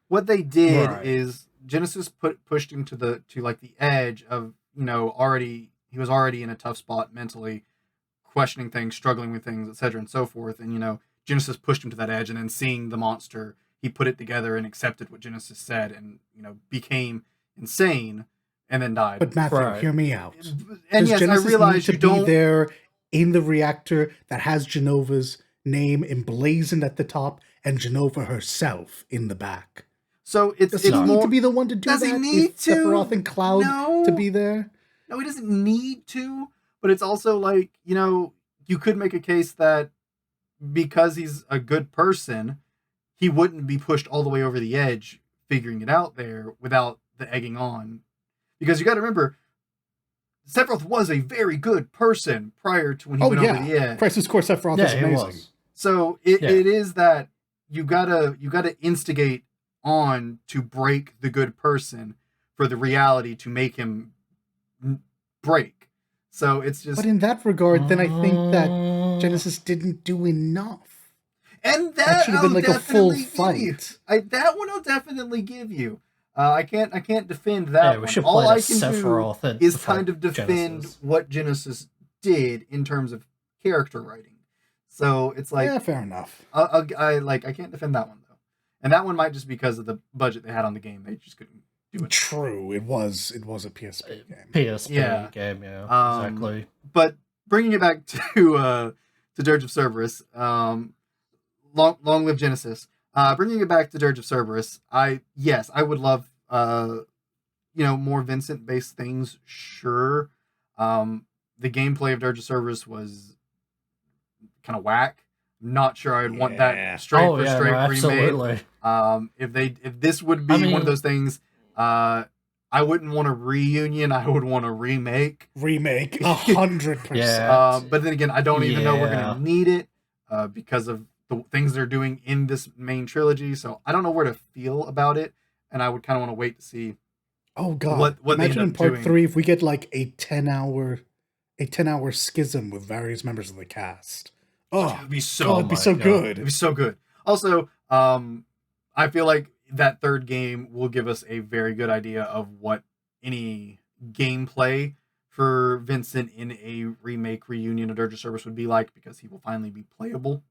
What they did is Genesis pushed him to the edge of, he was already in a tough spot mentally, questioning things, struggling with things, etc. and so forth, and Genesis pushed him to that edge, and then seeing the monster, he put it together and accepted what Genesis said, and became insane, and then died. But Matthew, hear me out. And Does yes, Genesis I realize need to be there in the reactor that has Genova's name emblazoned at the top and Genova herself in the back? So does he need to be the one to do that? Does he need to? Sephiroth and Cloud to be there? No, he doesn't need to. But it's also like, you could make a case that because he's a good person, he wouldn't be pushed all the way over the edge figuring it out there without the egging on. Because you got to remember, Sephiroth was a very good person prior to when he went over the edge. Crisis Core Sephiroth is amazing. So it is that you gotta instigate on to break the good person for the reality to make him break. So it's just. But in that regard, then I think that Genesis didn't do enough. And that should have been like a full fight. That one I'll definitely give you. I can't defend that. Yeah, we should one. All I can Sephiroth do is kind of defend what Genesis did in terms of character writing. So it's like, yeah, fair enough. I can't defend that one though, and that one might just be because of the budget they had on the game. They just couldn't do it. True, it was a PSP game. PSP game, yeah, exactly. But bringing it back to Dirge of Cerberus, long live Genesis. Bringing it back to Dirge of Cerberus, I would love more Vincent based things. Sure, the gameplay of Dirge of Cerberus was kind of whack. I'm not sure I'd want that straight remade. Absolutely. If this would be one of those things, I wouldn't want a reunion. I would want a remake. 100%. Yeah. But then again, I don't even know we're gonna need it because of the things they're doing in this main trilogy. So I don't know where to feel about it, and I would kind of want to wait to see. Oh God! What imagine in part doing. 3 if we get like a 10-hour schism with various members of the cast. Oh, it'd be so good. It'd be so good. Also, I feel like that third game will give us a very good idea of what any gameplay for Vincent in a remake reunion of Dirge of Cerberus would be like, because he will finally be playable.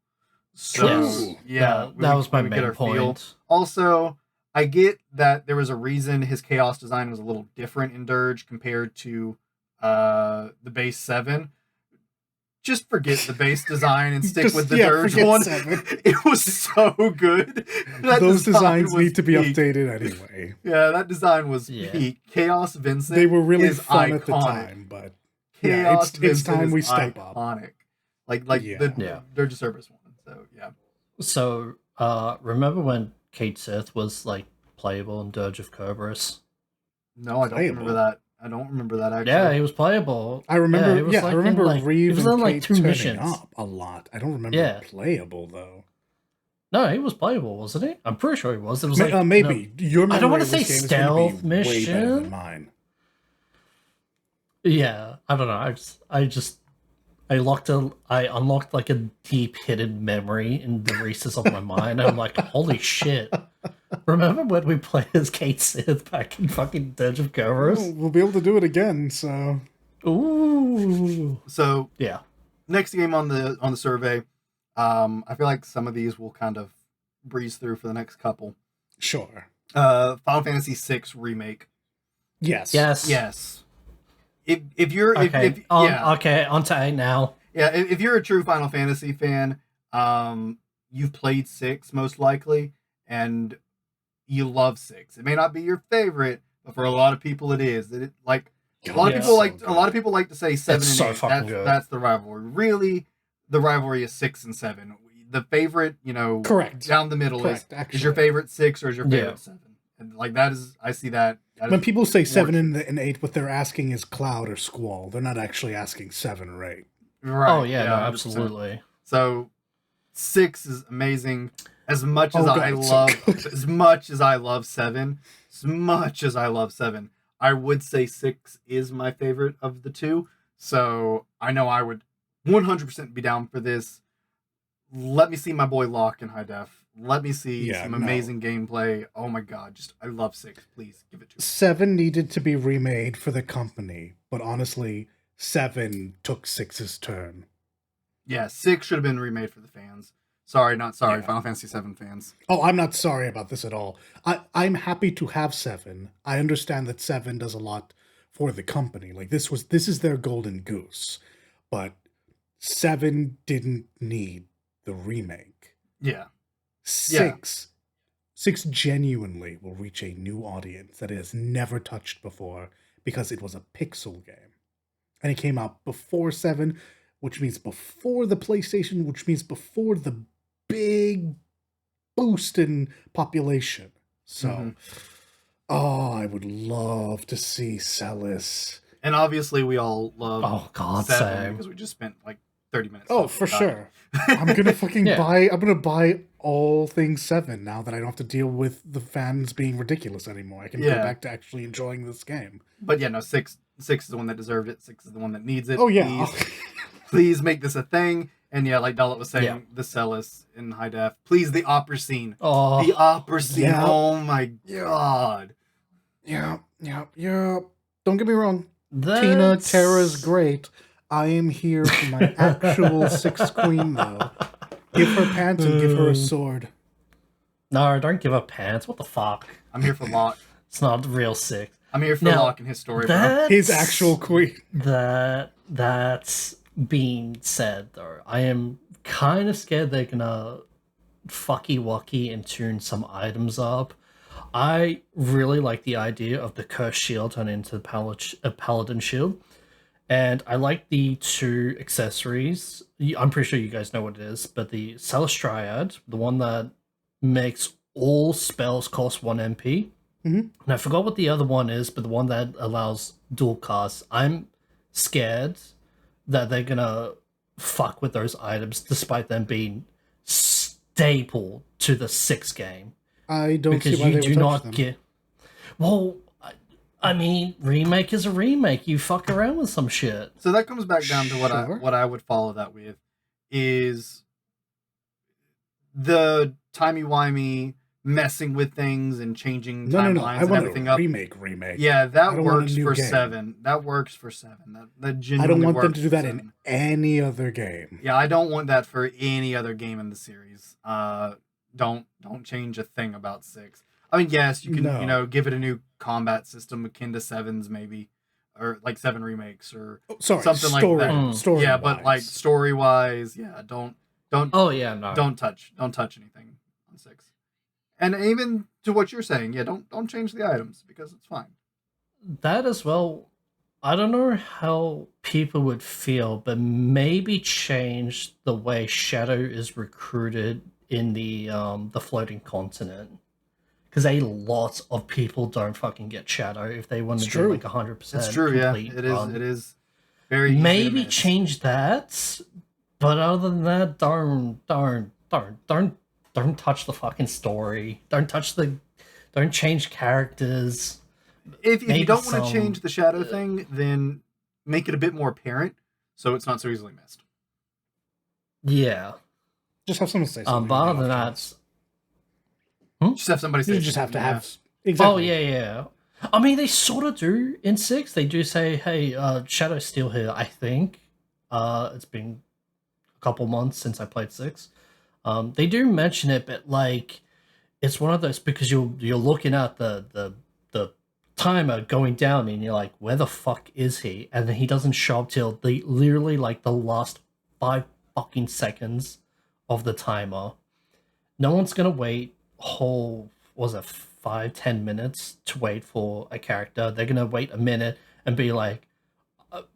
So that was my main point. Also, I get that there was a reason his chaos design was a little different in Dirge compared to the base 7. Just forget the base design and stick with the Dirge one. 7. It was so good. Those designs need to be updated anyway. Yeah, that design was peak. Chaos Vincent. They were really fun iconic. at the time, but Chaos it's time we step iconic. up. Like the Dirge of Cerberus one. So yeah. So remember when Kate Sith was like playable in Dirge of Cerberus? No, I don't remember that. I don't remember that actually. Yeah, he was playable. I remember. Yeah, I remember Reeve and Kate turning missions up a lot. I don't remember playable though. No, he was playable, wasn't he? I'm pretty sure he was. It was like maybe your memory I don't want to of say this game stealth is gonna be way better mission. than mine. Yeah, I don't know. I unlocked like a deep hidden memory in the recesses of my mind. I'm like, holy shit. Remember when we played as Kate Sith back in fucking Dirge of Cerberus? We'll be able to do it again, so. Ooh. So yeah. Next game on the survey, I feel like some of these will kind of breeze through for the next couple. Sure. Final Fantasy VI remake. Yes. Yes. If you're okay, on to 8 now. Yeah, if you're a true Final Fantasy fan, you've played 6 most likely, and you love 6. It may not be your favorite, but for a lot of people it is. Like a lot of Yeah. people a lot of people like to say 7 It's and so 8. fucking good. That's the rivalry. Really, the rivalry is 6 and 7. The favorite, Correct. down the middle Correct, is your favorite 6 or is your favorite Yeah. 7. And like that is, I see that. When people say 7 and 8, what they're asking is Cloud or Squall. They're not actually asking 7 or 8. Right. Oh yeah, no, 100%. absolutely. So 6 is amazing. As much as God, I it's so love, good. as much as I love 7, I would say 6 is my favorite of the two. So I know I would 100% be down for this. Let me see my boy Locke in high def. Let me see some amazing gameplay. Oh my god, I love 6. Please give it to me. 7 needed to be remade for the company, but honestly, 7 took 6's turn. Yeah, 6 should have been remade for the fans. Sorry, not sorry, Yeah. Final Fantasy 7 fans. Oh, I'm not sorry about this at all. I'm happy to have 7. I understand that 7 does a lot for the company. Like this is their golden goose. But 7 didn't need the remake. Yeah. 6 genuinely will reach a new audience that it has never touched before because it was a pixel game. And it came out before 7, which means before the PlayStation, which means before the big boost in population. So, I would love to see Celes. And obviously we all love Oh god, 7 same. because we just spent like 30 minutes. Oh, talking for about it. sure. I'm gonna fucking Yeah. I'm gonna buy all things 7 now that I don't have to deal with the fans being ridiculous anymore. I can go back to actually enjoying this game. But yeah, no, 6 is the one that deserved it. 6 is the one that needs it. Oh yeah. Please make this a thing. And yeah, like Dalit was saying, Yeah. the Celes in high def. Please, the opera scene. Oh, The opera scene. Yeah. Oh my god. Yeah. Don't get me wrong. that's... Tina Terra's great. I am here for my actual 6 queen though. Give her pants and give her a sword. No, don't give up pants. What the fuck? I'm here for Locke. It's not real 6. I'm here for Now, Locke and his story, bro. That's... His actual queen. That's being said, though, I am kind of scared they're gonna fucky-wucky and tune some items up. I really like the idea of the cursed shield turning into a paladin shield, and I like the 2 accessories. I'm pretty sure you guys know what it is, but the Celestia, the one that makes all spells cost 1 MP. Mhm. And I forgot what the other one is, but the one that allows dual casts. I'm scared that they're gonna fuck with those items despite them being staple to the 6 game. I don't Because see why you they do would touch not them. get... Well, I mean, remake is a remake. You fuck around with some shit. So that comes back down to Sure. what I would follow that with is the timey-wimey messing with things and changing No. timelines I and want everything a up. remake. Yeah, I that don't want a works new for game. 7. That works for 7. That I genuinely don't want them works to do for that 7. in any other game. Yeah, I don't want that for any other game in the series. Don't change a thing about 6. I mean, yes, you can No. give it a new combat system akin to 7's maybe, or like 7 remakes or Sorry, something like story, that. Mm. story. Yeah, but like story wise, yeah, don't Oh, yeah, no. don't touch anything on 6. And even to what you're saying, yeah, don't change the items because it's fine. That as well, I don't know how people would feel, but maybe change the way Shadow is recruited in the floating continent. Because a lot of people don't fucking get Shadow if they want to It's do true. like 100%. It's true, yeah. complete It is run. it is very easy to Maybe miss. change that, but other than that, don't touch the fucking story. Don't change characters. If you maybe don't want to some- change the shadow thing, then make it a bit more apparent so it's not so easily missed. Yeah. Just have someone say something. But other than afterwards. that, Just have somebody say You just have to something, have exactly. oh yeah. I mean, they sort of do in 6. They do say, "Hey, Shadow's still here." I think it's been a couple months since I played 6. They do mention it, but like it's one of those because you're looking at the timer going down and you're like, where the fuck is he? And then he doesn't show up till literally like the last 5 fucking seconds of the timer. No one's gonna wait whole, was it 5-10 minutes to wait for a character. They're gonna wait a minute and be like,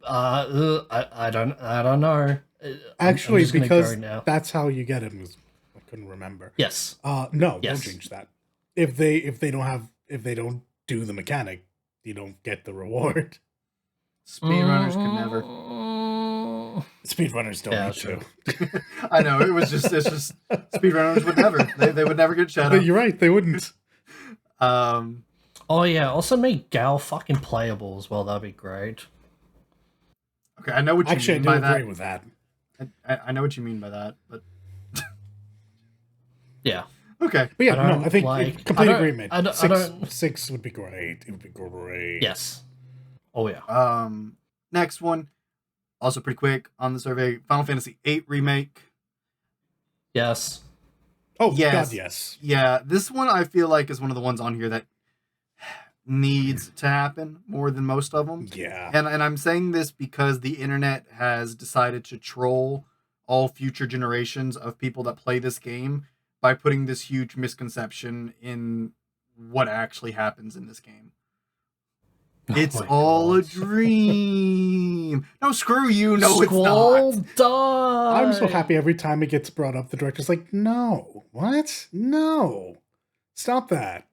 I don't know. Actually, I'm just gonna because go now. that's how you get him. I couldn't remember. Yes. No, Yes. don't change that. If they don't do the mechanic, you don't get the reward. Speedrunners could never. Speedrunners don't need true. to. I know, it's just speedrunners would never. They would never get shadow. You're right, they wouldn't. Oh yeah, also make Gal fucking playable as well. That'd be great. Okay, I know what you Actually, mean I by do that. agree with that. I know what you mean by that, but Yeah. okay. But yeah, I don't no, I think like- complete I don't- agreement. I don't- Six would be great. It would be great. Yes. Oh yeah. Next one, also pretty quick on the survey. Final Fantasy VIII remake. Yes. Oh, Yes. God, yes. Yeah, this one I feel like is one of the ones on here that needs to happen more than most of them. Yeah. And I'm saying this because the internet has decided to troll all future generations of people that play this game by putting this huge misconception in what actually happens in this game. It's Oh my all a God. dream. No, screw you. No, Squall it's not. die. I'm so happy every time it gets brought up. The director's like, no. What? No. Stop that.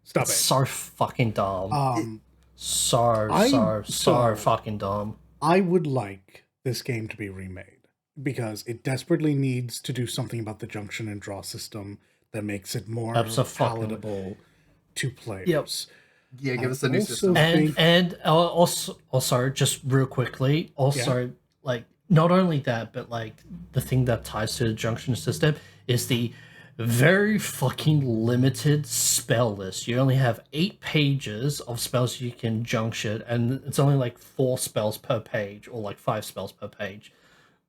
Stop It's it. so fucking dumb. So so- fucking dumb. I would like this game to be remade because it desperately needs to do something about the junction and draw system that makes it more Abso-fucking- palatable to players. Yep. Yeah, give us a new also system. think- And also just real quickly, like not only that, but like the thing that ties to the junction system is the very fucking limited spell list. You only have 8 pages of spells you can junction, and it's only like 4 spells per page, or like 5 spells per page.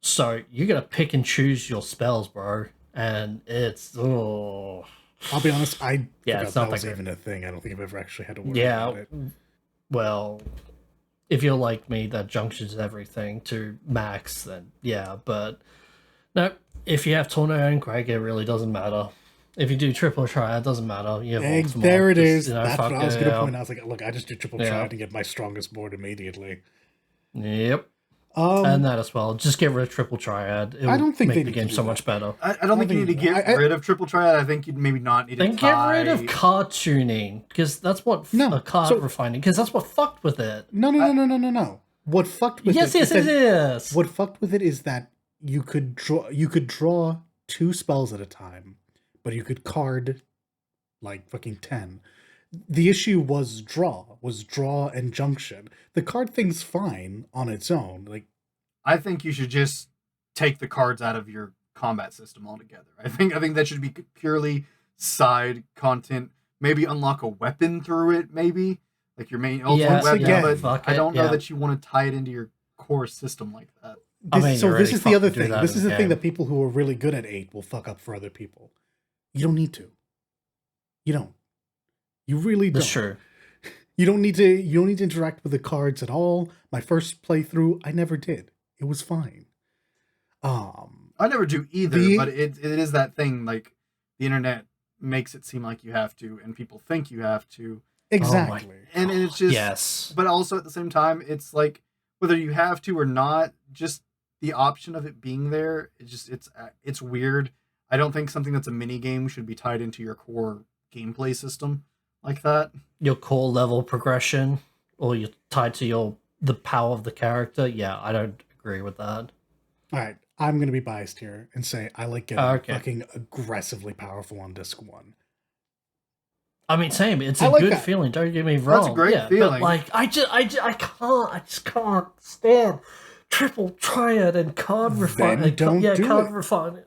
So you gotta pick and choose your spells, bro. And it's I'll be honest, I Yeah, forgot it's not that was that even a thing. I don't think I've ever actually had to worry yeah. about it. Well, if you're like me, that junctions everything to max, then yeah. But no, if you have Tornado and Greg, it really doesn't matter. If you do triple try, it doesn't matter. You have Egg, Ultimate, there it just, is. you know, That's fuck what I was it, going to yeah. point out. I was like, look, I just do triple Yeah. try to get my strongest board immediately. Yep, and that as well. Just get rid of triple triad. It I don't would think make they the need to game do so that. much better. I don't think you need to get rid of triple triad. I think you'd maybe not need to Then get rid of card tuning, because that's what No, card so- refining, because that's what fucked with it. No. What fucked with Yes, it? yes, is it that- is. What fucked with it is that you could draw 2 spells at a time, but you could card like fucking 10. The issue was draw and junction. The card thing's fine on its own. Like, I think you should just take the cards out of your combat system altogether. I think that should be purely side content. Maybe unlock a weapon through it. Maybe like your main ultimate Yeah, weapon. again, But fuck I it, don't know yeah. that you want to tie it into your core system like that. I mean, so you this already is the other fucking do thing. that This in is the the thing game. that people who are really good at 8 will fuck up for other people. You don't need to. You don't. You really don't. That's true. You don't need to interact with the cards at all. My first playthrough, I never did. It was fine. I never do either, but it is that thing, like the internet makes it seem like you have to, and people think you have to. Exactly. And it's just Yes. But also at the same time, it's like whether you have to or not, just the option of it being there, it's weird. I don't think something that's a mini game should be tied into your core gameplay system like that. Your core level progression, or you're tied to the power of the character. Yeah, I don't agree with that. All right, I'm going to be biased here and say I like getting Okay. fucking aggressively powerful on disc 1. I mean, same. It's I a like good that. feeling. Don't get me wrong. That's a great yeah, feeling. But like, I just can't stand triple triad and card refinement. don't do card it. refinement.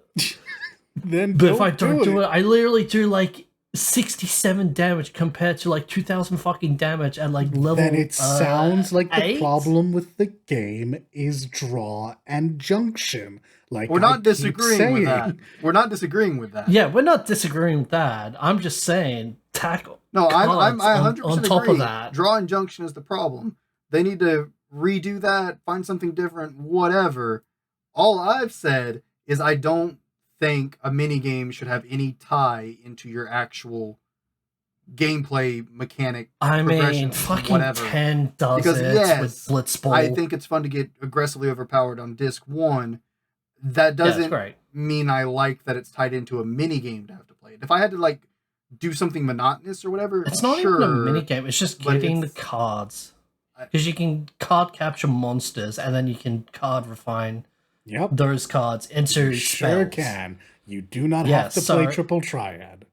Then But if I don't do it, it, I literally do like 67 damage compared to like 2,000 fucking damage at like level. then it sounds like the 8? problem with the game is draw and junction. Like We're I not keep disagreeing with that. saying. We're not disagreeing with that. Yeah, we're not disagreeing with that. I'm just saying tackle. No, I cards 100% on top agree. of that. Draw and junction is the problem. They need to redo that, find something different, whatever. All I've said is I don't think a mini game should have any tie into your actual gameplay mechanic. I mean, progressions, fucking whatever. 10 does Because it yes, with Blitzball. I think it's fun to get aggressively overpowered on disc 1. That Yeah, it's doesn't great. mean I like that it's tied into a mini game to have to play it. If I had to like do something monotonous or whatever, It's not sure, even a mini game. It's just but getting the it's- cards. Because you can card capture monsters, and then you can card refine Yep. those cards into Sure spells. can. You do not Yeah, have to so- play Triple Triad.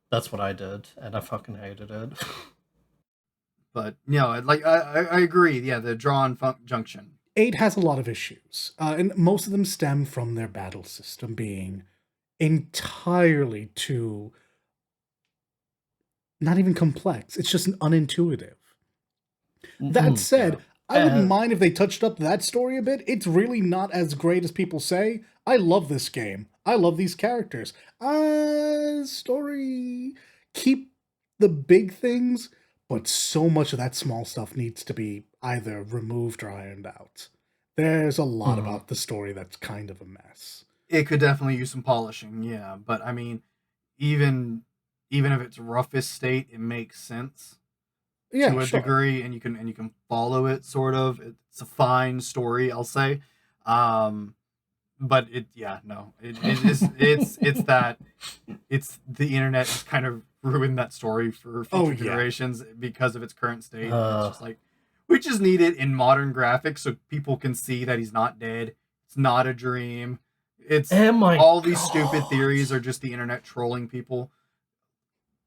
That's what I did, and I fucking hated it. But like I agree. Yeah, the drawn junction. 8 has a lot of issues, and most of them stem from their battle system being entirely too not even complex. It's just unintuitive. That said, Yeah. I wouldn't mind if they touched up that story a bit. It's really not as great as people say. I love this game. I love these characters. Story, keep the big things, but so much of that small stuff needs to be either removed or ironed out. There's a lot about the story that's kind of a mess. It could definitely use some polishing, yeah. But I mean, even if it's roughest state, it makes sense Yeah, to a sure. degree, and you can follow it sort of. It's a fine story, I'll say. But it it's that it's the internet has kind of ruined that story for future generations because of its current state. It's just like we just need it in modern graphics so people can see that he's not dead. It's not a dream. It's all these stupid theories are just the internet trolling people.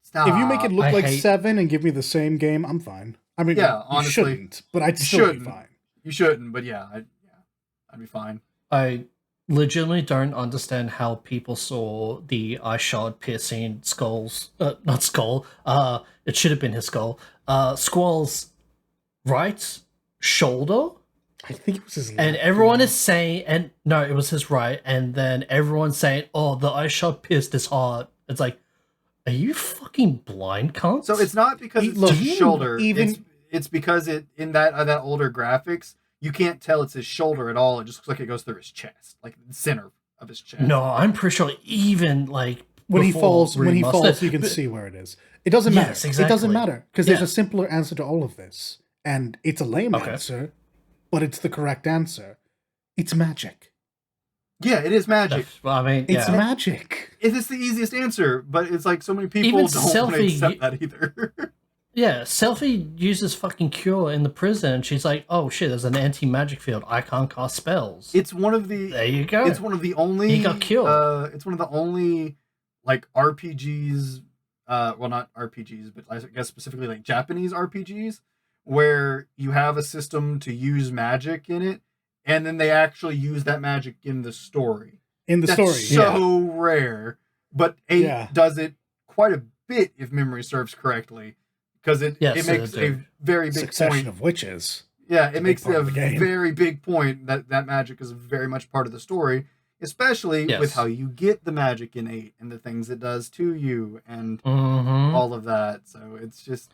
Stop. If you make it look like hate... 7 and give me the same game, I'm fine. I mean, yeah, honestly, you shouldn't, but I'd still be fine. You shouldn't, but yeah, I'd be fine. I legitimately don't understand how people saw the eye shard piercing Skull's not Skull, it should have been his skull. Squall's right shoulder. I think it was his left. And everyone is saying, and no, it was his right, and then everyone's saying, oh, the eye shard pierced his heart. It's like, are you fucking blind, cunt? So it's not because it's his shoulder. It's because in that older graphics, you can't tell it's his shoulder at all. It just looks like it goes through his chest, like the center of his chest. No, I'm pretty sure even like when he falls, you can see where it is. It doesn't matter. Exactly. It doesn't matter because there's a simpler answer to all of this, and it's a lame answer, but it's the correct answer. It's magic. Yeah, it is magic. I mean, it's magic. It is the easiest answer, but it's like so many people even don't want to accept that either. Yeah, Selfie uses fucking Cure in the prison, and she's like, "Oh shit, there's an anti-magic field. I can't cast spells." It's one of the. There you go. It's one of the only. He got killed. It's one of the only like RPGs. Well, not RPGs, but I guess specifically like Japanese RPGs, where you have a system to use magic in it, and then they actually use that magic in the story. That's so rare, but 8 does it quite a bit if memory serves correctly. Because it makes a very big succession point of witches. Yeah, it makes a very big point that magic is very much part of the story, especially with how you get the magic in 8 and the things it does to you and all of that. So it's just...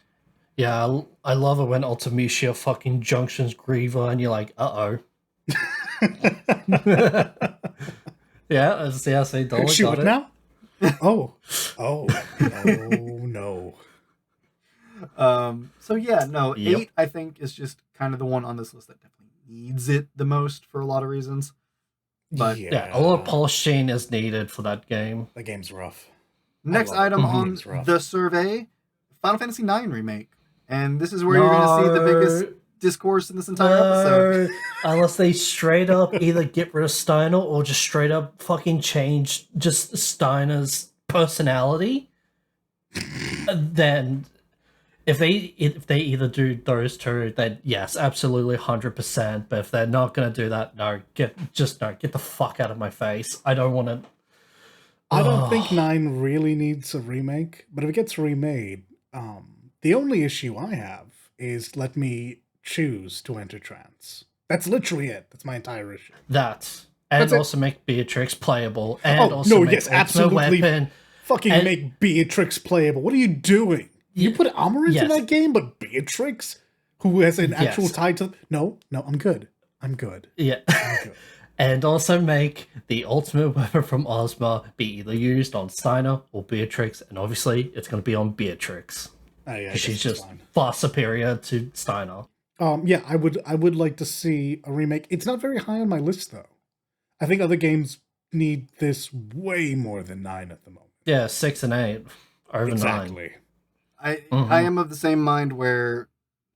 Yeah, I love it when Ultimecia fucking junctions Griever and you're like, uh-oh. Yeah, say don't shoot it now? Oh, no. So yeah, no, 8 I think is just kind of the one on this list that definitely needs it the most for a lot of reasons. But yeah, a lot of polishing is needed for that game. The game's rough. Next item on the survey, Final Fantasy IX remake, and this is where you're going to see the biggest discourse in this entire episode. Unless they straight up either get rid of Steiner or just straight up fucking change just Steiner's personality, then. If they either do those two, then yes, absolutely 100%. But if they're not going to do that, get the fuck out of my face. I don't want to. I don't think 9 really needs a remake, but if it gets remade, the only issue I have is let me choose to enter trance. That's literally it. That's my entire issue. And also make Beatrix playable, and make absolutely weapon. Fucking make Beatrix playable. What are you doing? You put Amaranth in that game, but Beatrix, who has an actual tie to... No, I'm good. Yeah. I'm good. And also make the ultimate weapon from Ozma be either used on Steiner or Beatrix, and obviously it's going to be on Beatrix. Yeah, I Because guess she's it's just fine. far superior to Steiner. Yeah, I would like to see a remake. It's not very high on my list though. I think other games need this way more than 9 at the moment. Yeah, 6 and 8 over 9. Exactly. I am of the same mind where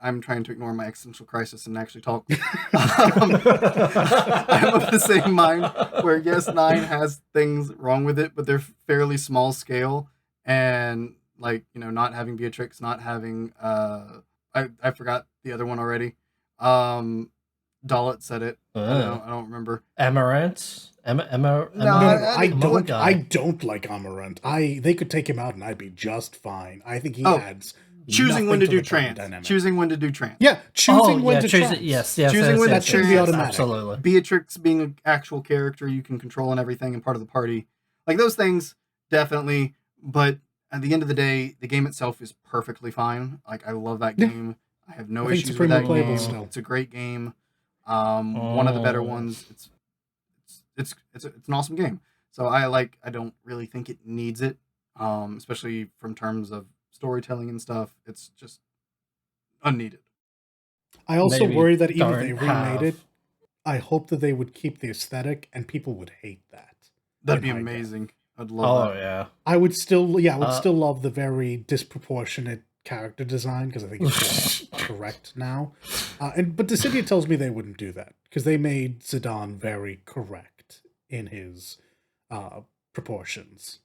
I'm trying to ignore my existential crisis and actually talk. I'm of the same mind where yes, 9 has things wrong with it, but they're fairly small scale, and like not having Beatrix, not having I forgot the other one already. Dalit said it. I don't remember. Amaranth? No, I don't like Amaranth. They could take him out and I'd be just fine. I think he adds choosing when to do trans. trans. Choosing when to do trans. Yeah, choosing when to trans. Yes, choosing when that to should be automatic. Absolutely. Beatrix being an actual character you can control and everything and part of the party. Like those things, definitely. But at the end of the day, the game itself is perfectly fine. Like I love that game. I have no issues with that game. Still. It's a great game. One of the better ones. It's an awesome game. So I don't really think it needs it. Especially from terms of storytelling and stuff. It's just unneeded. I also worry that even if they remade it, I hope that they would keep the aesthetic and people would hate that. That'd be amazing. I'd love that. Oh yeah. I would still love the very disproportionate character design because I think it's correct now. But Dissidia tells me they wouldn't do that because they made Zidane very correct in his proportions.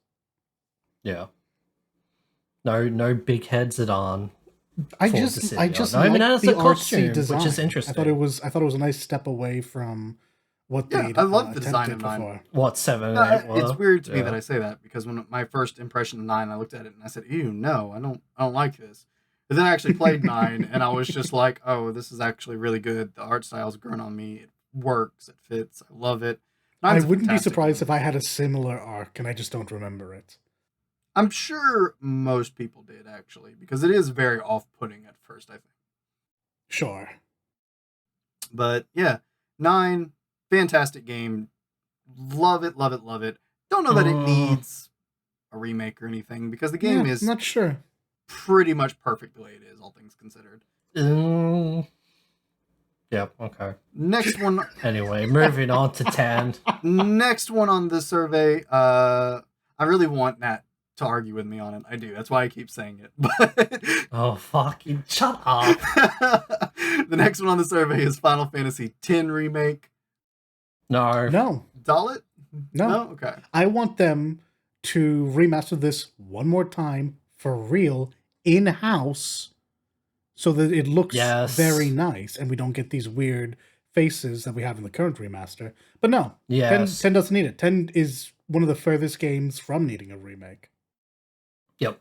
Yeah. No big head Zidane. I just like the costume, design, which is interesting. I thought it was a nice step away from what they. I love the design of 9. Before. What 7 and 8 were? It's weird to me that I say that because when my first impression of 9, I looked at it and I said, "Ew, no, I don't like this." But then I actually played 9 and I was just like, "Oh, this is actually really good. The art style's grown on me. It works. It fits. I love it." I wouldn't be surprised if I had a similar arc and I just don't remember it. I'm sure most people did, actually, because it is very off-putting at first, I think. Sure. But, yeah, 9, fantastic game. Love it, love it, love it. Don't know that it needs a remake or anything, because the game is not sure. Pretty much perfect the way it is, all things considered. Yeah, okay. Next one. Anyway, moving on to 10. Next one on the survey. I really want Nat to argue with me on it. I do. That's why I keep saying it. But oh, fucking shut up. The next one on the survey is Final Fantasy X Remake. No. Dalit? No. Okay. I want them to remaster this one more time for real in-house so that it looks very nice and we don't get these weird faces that we have in the current remaster. But no, 10 doesn't need it. 10 is one of the furthest games from needing a remake. Yep.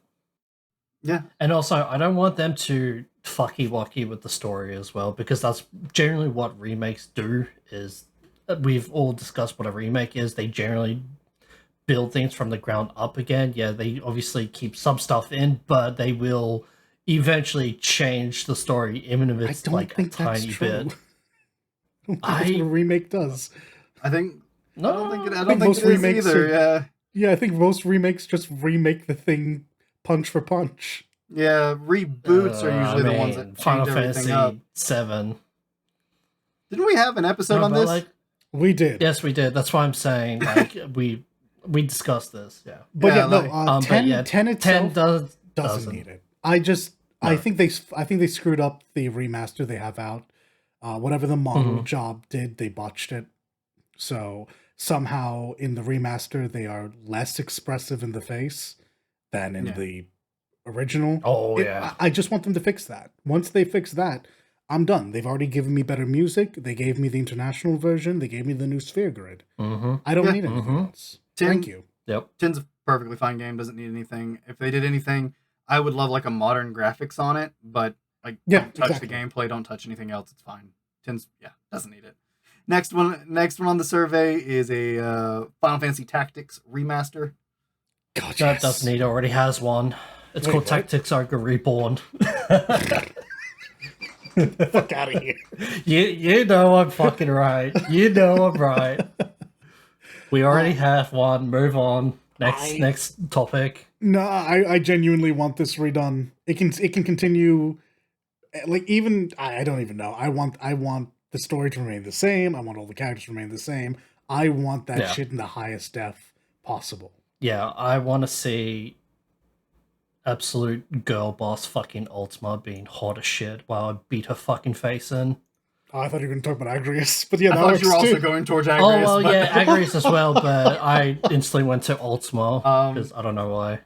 Yeah. And also, I don't want them to fucky-wucky with the story as well, because that's generally what remakes do, is we've all discussed what a remake is. They generally build things from the ground up again. Yeah, they obviously keep some stuff in, but they will eventually change the story, even if it's like a tiny bit. I don't think that's what a remake does. I think... No, I don't think most remakes either. Yeah, I think most remakes just remake the thing punch for punch. Yeah, reboots are usually the ones that Final change everything Fantasy up. 7. Didn't we have an episode on this? We did. Yes, we did. That's why I'm saying we discussed this. Yeah, but 10 itself doesn't need it. I think they screwed up the remaster they have out. Whatever the model job did, they botched it. So somehow in the remaster they are less expressive in the face than in the original. I just want them to fix that. Once they fix that, I'm done. They've already given me better music. They gave me the international version. They gave me the new sphere grid. I don't need anything else. Thank you. Yep. 10's a perfectly fine game. Doesn't need anything. If they did anything, I would love like a modern graphics on it, but don't touch the gameplay. Don't touch anything else. It's fine. 10's doesn't need it. Next one on the survey is a Final Fantasy Tactics remaster. God, that doesn't need. Already has one. It's called Tactics Arc Reborn. Fuck out of here. You know I'm fucking right. You know I'm right. We already have one. Move on. Next topic. No, I genuinely want this redone. It can continue. Like, even I don't even know. I want the story to remain the same. I want all the characters to remain the same. I want that shit in the highest def possible. Yeah, I want to see absolute girl boss fucking Ultima being hot as shit while I beat her fucking face in. Oh, I thought you were going to talk about Agrius, but yeah, I that thought works you were also too. going towards Agrius. Oh well, but... yeah, Agrius as well, but I instantly went to Ultima because I don't know why.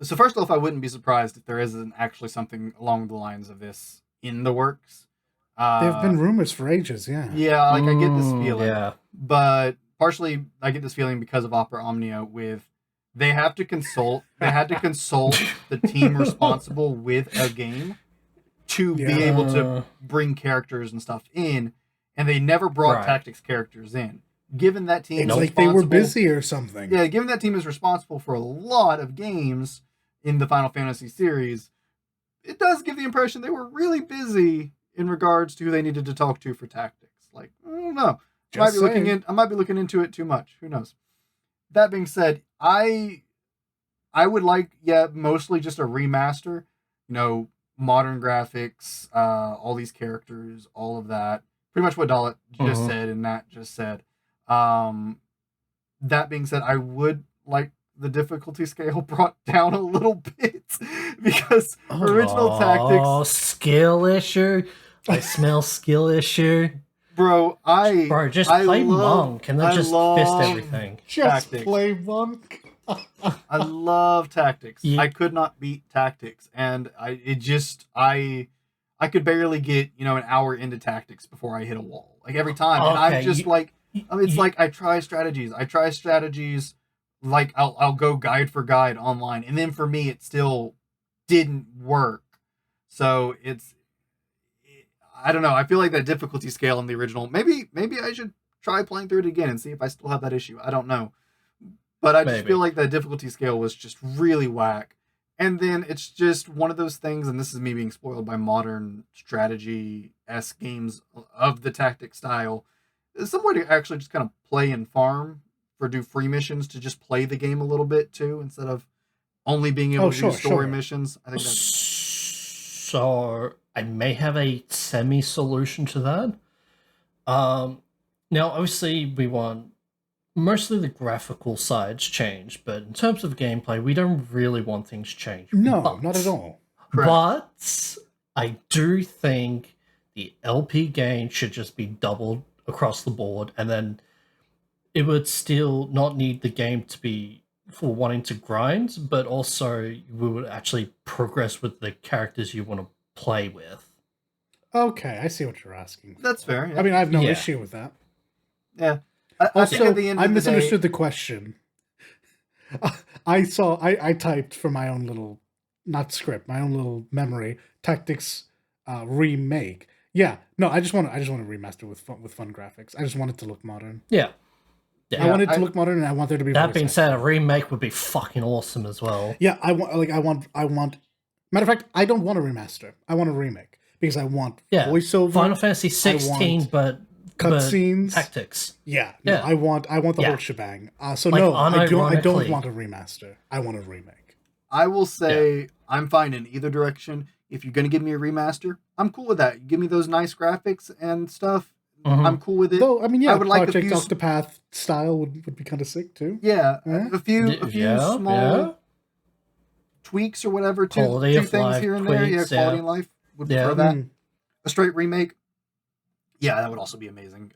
So first off, I wouldn't be surprised if there isn't actually something along the lines of this in the works. There have been rumors for ages, yeah. Yeah, like I get this feeling. Yeah. But partially I get this feeling because of Opera Omnia with they had to consult the team responsible with a game to be able to bring characters and stuff in, and they never brought tactics characters in. Given that team it's like they were busy or something. Yeah, given that team is responsible for a lot of games in the Final Fantasy series, it does give the impression they were really busy in regards to who they needed to talk to for tactics. Like, I don't know. I might be looking into it too much. Who knows? That being said, I would like, mostly just a remaster. You know, modern graphics, all these characters, all of that. Pretty much what Dalit just said and Nat just said. That being said, I would like the difficulty scale brought down a little bit because original tactics. Skill issue. I smell skill issue. Bro, just play monk and then just fist everything. Just play monk. I love tactics. I could not beat tactics, and I could barely get an hour into tactics before I hit a wall. Like every time, and I'm just it's like I try strategies. Like I'll go guide for guide online, and then for me it still didn't work. So I don't know. I feel like that difficulty scale in the original. Maybe I should try playing through it again and see if I still have that issue. I don't know. But I just feel like the difficulty scale was just really whack. And then it's just one of those things, and this is me being spoiled by modern strategy-esque games of the tactic style. Somewhere to actually just kind of play and farm do free missions to just play the game a little bit too, instead of only being able to do story missions. I think that's... So I may have a semi-solution to that. Now, obviously, we want mostly the graphical sides changed, but in terms of gameplay, we don't really want things changed. No, not at all. Correct. But I do think the LP gain should just be doubled across the board, and then it would still not need the game to be for wanting to grind, but also we would actually progress with the characters you want to play with. Okay, I see what you're asking. That's fair. Yeah. I mean, I have no issue with that. Yeah. I misunderstood the question. I typed for my own little, not script, my own little memory, tactics remake. Yeah, no, I just want to remaster with fun graphics. I just want it to look modern. Yeah. I want it to look modern, and I want there to be. That being said, a remake would be fucking awesome as well. Yeah, I want. Matter of fact, I don't want a remaster. I want a remake because I want voiceover. Final Fantasy 16, but cutscenes, tactics. Yeah, no, I want the whole shebang. So like, no, I don't want a remaster. I want a remake. I will say I'm fine in either direction. If you're gonna give me a remaster, I'm cool with that. Give me those nice graphics and stuff. I'm cool with it. Though, I mean, I would like Project Octopath style would be kind of sick too. Yeah, a few small tweaks or whatever. Two things here and there. Yeah, quality of life would prefer that. A straight remake. Yeah, that would also be amazing.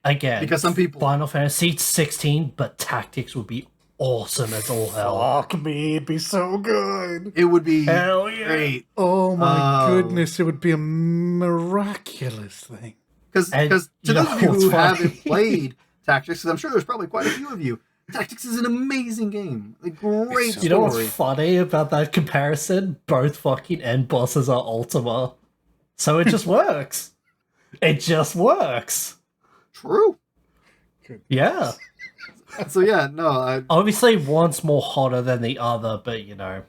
Again, because some people Final Fantasy 16, but tactics would be awesome as all hell. Fuck me, it'd be so good. It would be great. Oh my goodness, it would be a miraculous thing. Because to those of you who haven't played Tactics, because I'm sure there's probably quite a few of you, Tactics is an amazing game. A great story. You know what's funny about that comparison? Both fucking end bosses are Ultima. So it just works. It just works. True. Yeah. So yeah, no. Obviously, one's more hotter than the other, but yeah.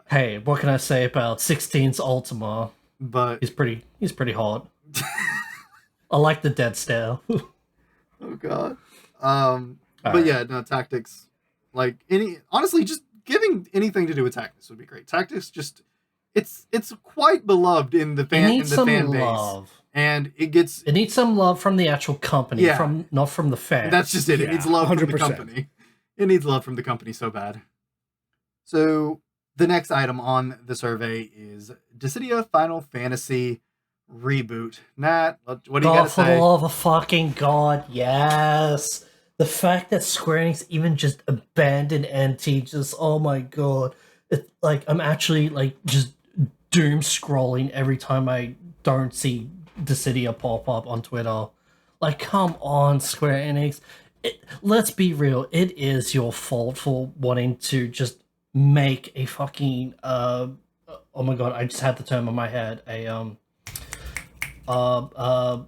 Hey, what can I say about 16's Ultima? But He's pretty hot. I like the dead stare. oh god. But Alright. yeah, no tactics. Like honestly, just giving anything to do with tactics would be great. Tactics just it's quite beloved in the It needs some fan base, love. and it gets It needs some love from the actual company, Yeah. not from the fans. that's just it. It Yeah, needs love from the 100%. company. It needs love from the company so bad. So the next item on the survey is Dissidia Final Fantasy reboot. Nat, what do you God, gotta for the say? love of fucking God, yes! The fact that Square Enix even just abandoned NT, just, oh my god. It, like, I'm actually, like, just doom scrolling every time I don't see Dissidia pop up on Twitter. Like, come on, Square Enix. Let's be real, it is your fault for wanting to just make a fucking, oh my god, I just had the term in my head, uh, uh,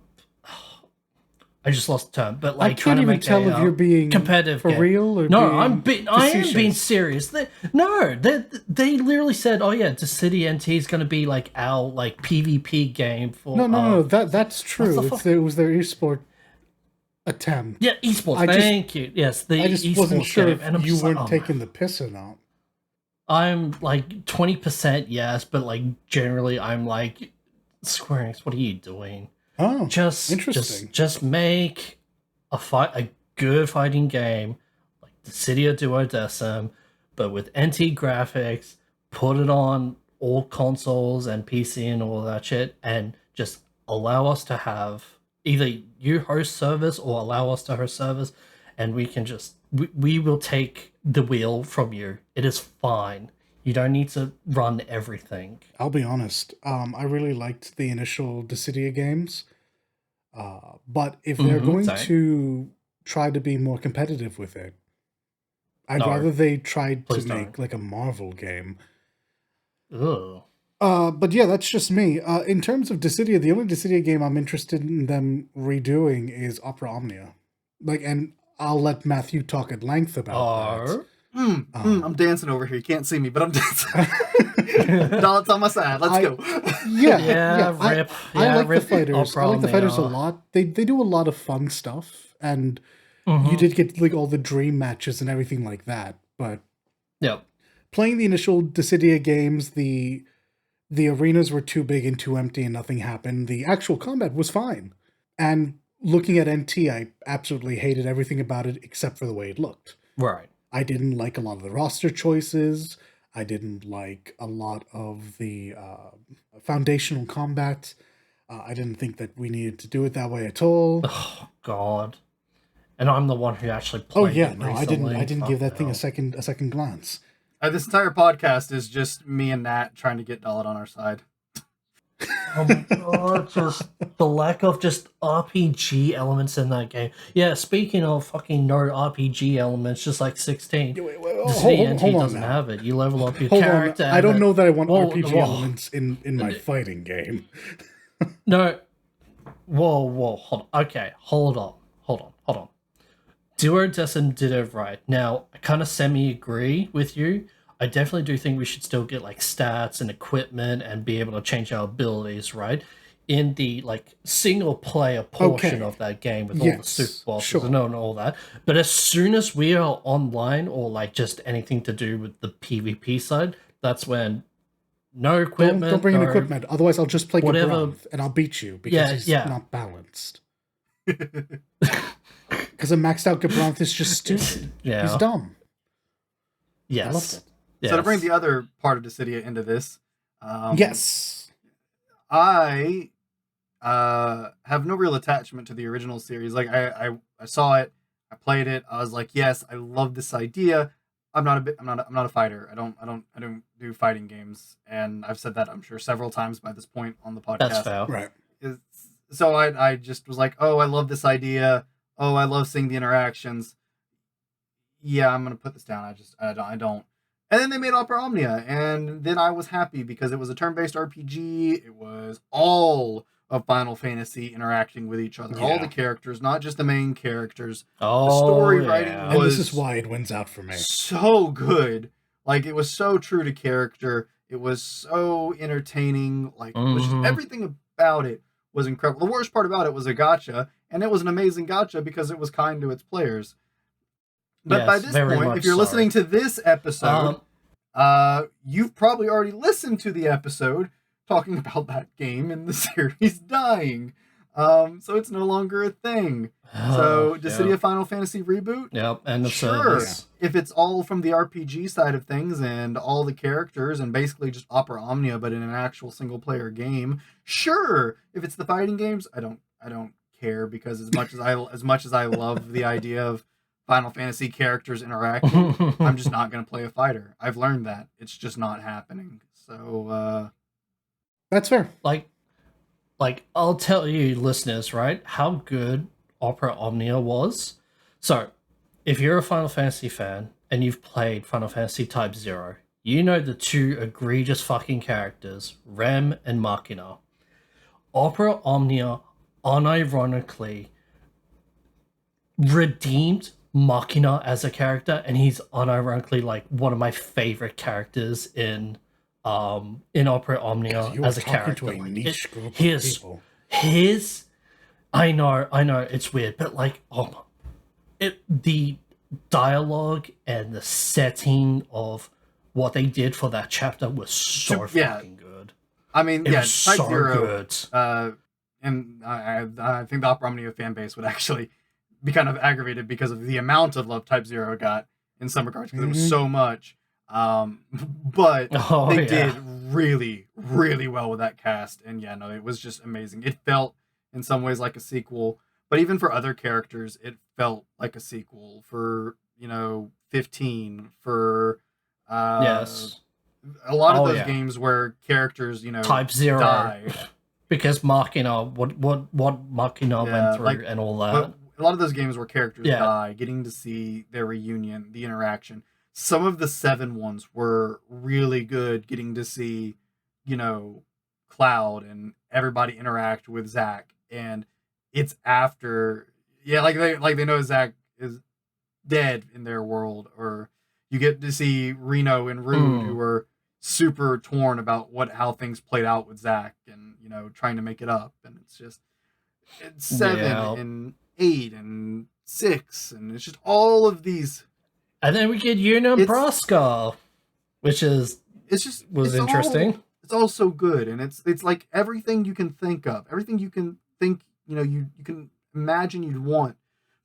I just lost the term, but like I trying can't to even make tell a if you're being competitive for game. real or No, I am being facetious. serious. They literally said, "Oh yeah, the City NT is going to be like our like PvP game for." No. That's true. the fuck? It was their esport attempt. Yeah, esports. I just- Thank you. Yes, the I just esports wasn't sure game, if and I'm you just weren't like, taking the piss or not. I'm like 20% yes, but like generally, I'm like, Square Enix, what are you doing? Oh, Just interesting. just make a good fighting game like the City of Duodecim, but with NT graphics, put it on all consoles and PC and all that shit, and just allow us to have either you host service or allow us to host service, and we can just we will take the wheel from you. It is fine. You don't need to run everything. I'll be honest. I really liked the initial Dissidia games. But if they're going Same. to try to be more competitive with it, I'd No, rather they tried to please make don't. like a Marvel game. Ugh. But yeah, that's just me. In terms of Dissidia, the only Dissidia game I'm interested in them redoing is Opera Omnia. Like, and I'll let Matthew talk at length about that. I'm dancing over here. You can't see me, but I'm dancing. Dollars on my side. Let's go. Yeah. Rip. I like rip the fighters. I like the fighters a Omnia. lot. They do a lot of fun stuff, and you did get like all the dream matches and everything like that. But Yep. playing the initial Dissidia games, the arenas were too big and too empty, and nothing happened. The actual combat was fine, and looking at NT, I absolutely hated everything about it except for the way it looked. Right. I didn't like a lot of the roster choices. I didn't like a lot of the foundational combat. I didn't think that we needed to do it that way at all. Oh God. And I'm the one who actually Oh played yeah, it no, recently. I didn't Fuck give that thing no. a second glance. This entire podcast is just me and Nat trying to get Dollars on our side. Oh my God, just the lack of just RPG elements in that game. Yeah, speaking of fucking no RPG elements, just like 16. The City NT Hold on doesn't now. have it. You level up your Hold on. character. I don't know that I want Whoa, RPG whoa. elements in my fighting game. No. Whoa, hold on. Okay, hold on. Duodecim did it right. Now, I kind of semi-agree with you. I definitely do think we should still get like stats and equipment and be able to change our abilities, right? In the like single player portion Okay. of that game with all the Yes, super bosses sure. and all that. But as soon as we are online or like just anything to do with the PvP side, that's when no equipment. Don't bring in no- equipment. Otherwise, I'll just play whatever- Gabranth and I'll beat you because Yeah, he's not balanced. Because a maxed out Gabranth is just stupid. Yeah. He's dumb. Yes. I loved it. So to Yes. bring the other part of Dissidia into this, Yes. I have no real attachment to the original series. Like I saw it, I played it. I was like, yes, I love this idea. I'm not a fighter. I don't do fighting games, and I've said that I'm sure several times by this point on the podcast. That's fair. Right. So I just was like, oh, I love this idea. Oh, I love seeing the interactions. Yeah, I'm gonna put this down. I don't. And then they made Opera Omnia, and then I was happy because it was a turn-based RPG. It was all of Final Fantasy interacting with each other, all Yeah. the characters, not just the main characters. Oh, story writing yeah. And was- this is why it wins out for me. So good. Like, it was so true to character. It was so entertaining. Like, it was just everything about it was incredible. The worst part about it was a gacha, and it was an amazing gacha because it was kind to its players. But by Yes, this very point, much if you're so. listening to this episode, you've probably already listened to the episode talking about that game and the series dying. So it's no longer a thing. So, Dissidia Final Fantasy reboot? Yep, end of Sure. service. If it's all from the RPG side of things and all the characters and basically just Opera Omnia, but in an actual single player game, sure. If it's the fighting games, I don't care, because as much as I love the idea of Final Fantasy characters interacting, I'm just not going to play a fighter. I've learned that. It's just not happening. So, That's fair. Like, I'll tell you, listeners, right, how good Opera Omnia was. So, if you're a Final Fantasy fan and you've played Final Fantasy Type 0, you know the two egregious fucking characters, Rem and Machina. Opera Omnia unironically redeemed Machina as a character, and he's unironically like one of my favorite characters in Opera Omnia as a character. To a niche group of people. I know, it's weird, but like, the dialogue and the setting of what they did for that chapter was so fucking good. I mean, It yeah, was Type so 0, good. and I think the Opera Omnia fan base would actually be kind of aggravated because of the amount of love Type 0 got in some regards, because it was so much. But they did really, really well with that cast, and yeah, no, it was just amazing. It felt in some ways like a sequel, but even for other characters, it felt like a sequel. For 15, for Yes, a lot of those games where characters Type 0 die, because Machina, what Machina went through and all that. A lot of those games where characters die, getting to see their reunion, the interaction. Some of the 7 ones were really good, getting to see, Cloud and everybody interact with Zack, and it's after, they know Zack is dead in their world, or you get to see Reno and Rude, who are super torn about how things played out with Zack, and trying to make it up, and it's 7 and 8 and 6, and it's just all of these. And then we get Yuna and Proskov, which was interesting. It's all so good, and it's like everything you can think of, everything you can think, you can imagine you'd want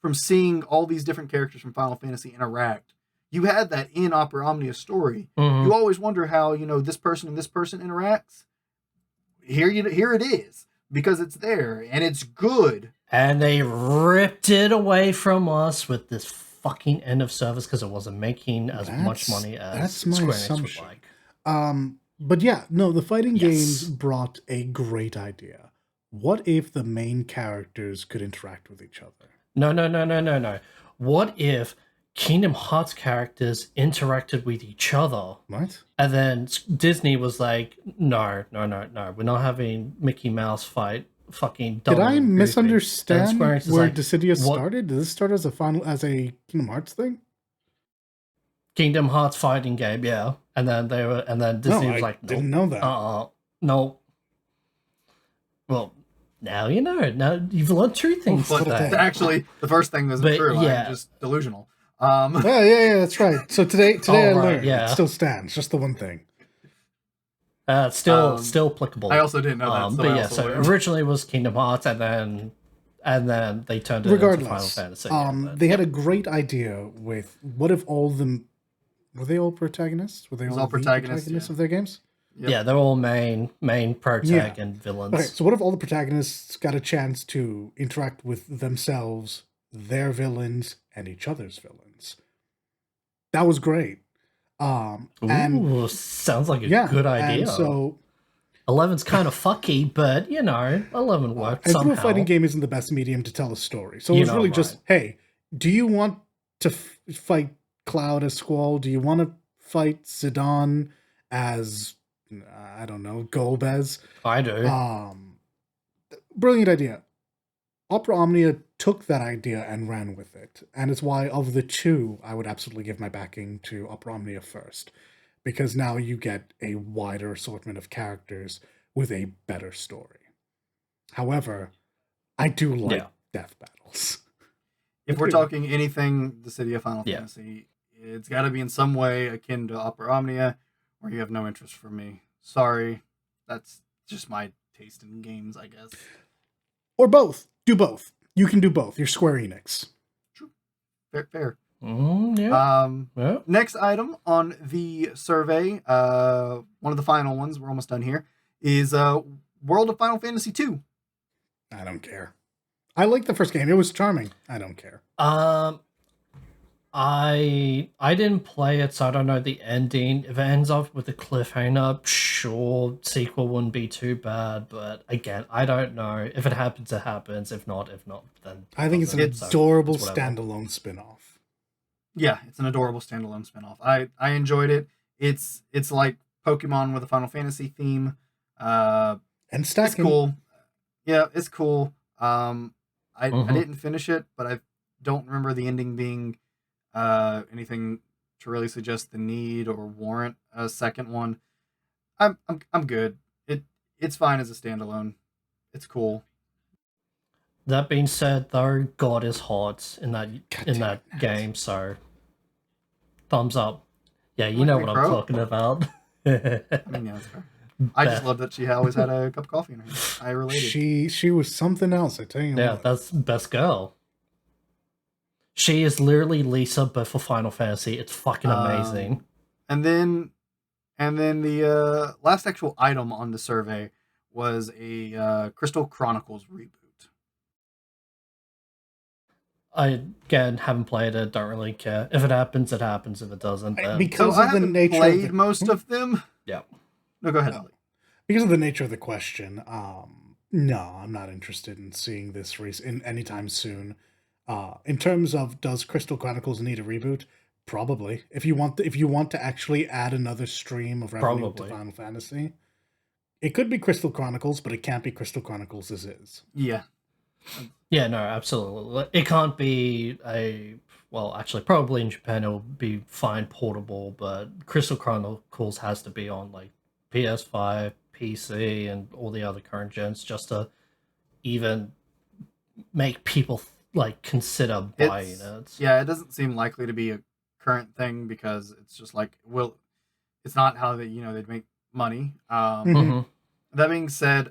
from seeing all these different characters from Final Fantasy interact. You had that in Opera Omnia story. You always wonder how this person and this person interacts. Here it is, because it's there and it's good. And they ripped it away from us with this fucking end of service because it wasn't making as much money as Square Enix would like. But yeah, no, the fighting games brought a great idea. What if the main characters could interact with each other? No. What if Kingdom Hearts characters interacted with each other? What? And then Disney was like, no. We're not having Mickey Mouse fight fucking double. Did I misunderstand where like, Dissidia started? Did this start as a Kingdom Hearts thing? Kingdom Hearts fighting game, yeah. And then Disney was like, didn't know that. No. Well, now you know. Now you've learned 2 things today. Actually, the first thing wasn't true. Yeah. I'm just delusional. Yeah, that's right. So today I learned. Yeah. It still stands. Just the one thing. Still applicable. I also didn't know that. But yeah, so originally it was Kingdom Hearts, and then they turned it into Final Fantasy. They had a great idea with what if all of them were they all protagonists? Were they all protagonists of their games? Yep. Yeah, they're all main protag and villains. Okay, so what if all the protagonists got a chance to interact with themselves, their villains, and each other's villains? That was great. Ooh, sounds like a good idea. And so 11's kind of fucky, but 11 worked somehow. A fighting game isn't the best medium to tell a story. So it was really just, hey, do you want to fight Cloud as Squall? Do you want to fight Zidane as, I don't know, Golbez? I do. Brilliant idea. Opera Omnia took that idea and ran with it. And it's why, of the two, I would absolutely give my backing to Opera Omnia first. Because now you get a wider assortment of characters with a better story. However, I do like death battles. If we're talking anything, the City of Final Fantasy, it's got to be in some way akin to Opera Omnia, or you have no interest for me. Sorry, that's just my taste in games, I guess. Or both. Do both. You can do both. You're Square Enix. True. Fair. Yeah. Next item on the survey, one of the final ones, we're almost done here, is World of Final Fantasy 2. I don't care. I liked the first game. It was charming. I don't care. I didn't play it, so I don't know the ending. If it ends up with a cliffhanger, sure, sequel wouldn't be too bad. But again, I don't know. If it happens, it happens. If not, then I think it's an adorable standalone spin-off. Yeah, it's an adorable standalone spin-off. I enjoyed it. It's like Pokemon with a Final Fantasy theme. And stacking. It's cool. Yeah, it's cool. I didn't finish it, but I don't remember the ending being anything to really suggest the need or warrant a second one. I'm good. It's fine as a standalone. It's cool. That being said, though, God is hot in that game, so thumbs up. Yeah, you know what I'm talking about. I mean, yeah, that's fair. I just love that she always had a cup of coffee in her hand. I related. She was something else, I tell you. Yeah, that's best girl. She is literally Lisa, but for Final Fantasy. It's fucking amazing. And then the last actual item on the survey was a Crystal Chronicles reboot. I, again, haven't played it, don't really care. If it happens, it happens. If it doesn't, then... Because of the nature played of most of them. Yeah. No, go ahead. No. Because of the nature of the question, no, I'm not interested in seeing this race in anytime soon. In terms of, does Crystal Chronicles need a reboot? Probably. If you want to actually add another stream of revenue to Final Fantasy, it could be Crystal Chronicles, but it can't be Crystal Chronicles as is. Yeah. Yeah, no, absolutely. It can't be actually, probably in Japan it'll be fine portable, but Crystal Chronicles has to be on like PS5, PC, and all the other current gens just to even make people like consider buying it. Yeah, it doesn't seem likely to be a current thing because it's just like, it's not how they'd make money. That being said,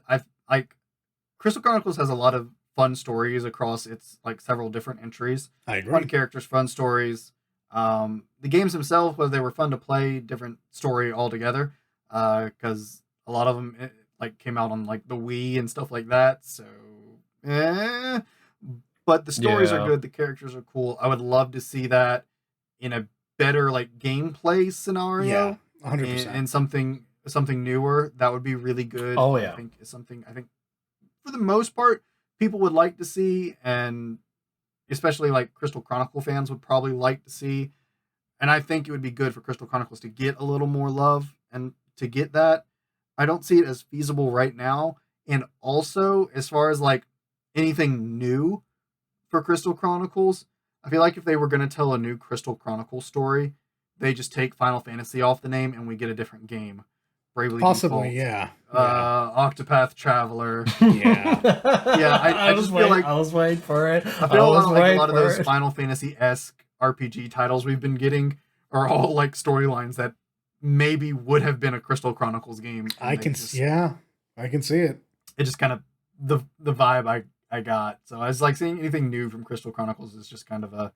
Crystal Chronicles has a lot of fun stories across its like several different entries. I agree. Fun characters, fun stories. The games themselves, whether they were fun to play, different story altogether. Because a lot of them came out on like the Wii and stuff like that. So, but the stories are good. The characters are cool. I would love to see that in a better like gameplay scenario. Yeah, 100%. And something newer. That would be really good. Oh yeah. I think is something. I think for the most part, people would like to see, and especially like Crystal Chronicle fans would probably like to see. And I think it would be good for Crystal Chronicles to get a little more love, and to get that, I don't see it as feasible right now. And also, as far as like anything new for Crystal Chronicles, I feel like if they were going to tell a new Crystal Chronicles story, they just take Final Fantasy off the name and we get a different game. Bravely Possibly, Default, yeah. Octopath Traveler. Yeah. Yeah, I just feel like I was waiting for it. I feel like a lot of those Final Fantasy-esque RPG titles we've been getting are all like storylines that maybe would have been a Crystal Chronicles game. I can see it. It just kind of the vibe I got. So I was like, seeing anything new from Crystal Chronicles is just kind of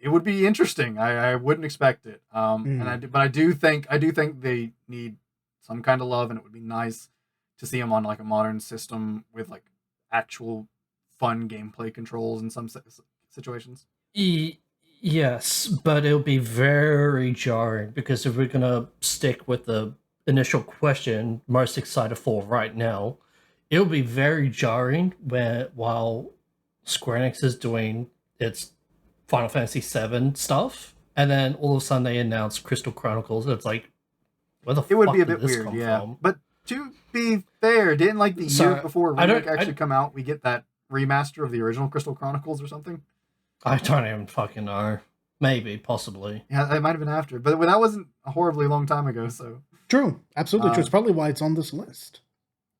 it would be interesting. I wouldn't expect it. But I do think they need some kind of love, and it would be nice to see them on like a modern system with like actual fun gameplay controls in some situations. Yes, but it'll be very jarring because if we're gonna stick with the initial question, most excited for right now, it'll be very jarring while Square Enix is doing its Final Fantasy VII stuff, and then all of a sudden they announce Crystal Chronicles. It's like, where the fuck would be a did bit this weird, come from? But to be fair, didn't like the year before remake actually come out? We get that remaster of the original Crystal Chronicles or something? I don't even fucking know. Maybe, possibly. Yeah, it might have been after, but that wasn't a horribly long time ago. So True, absolutely true. It's probably why it's on this list.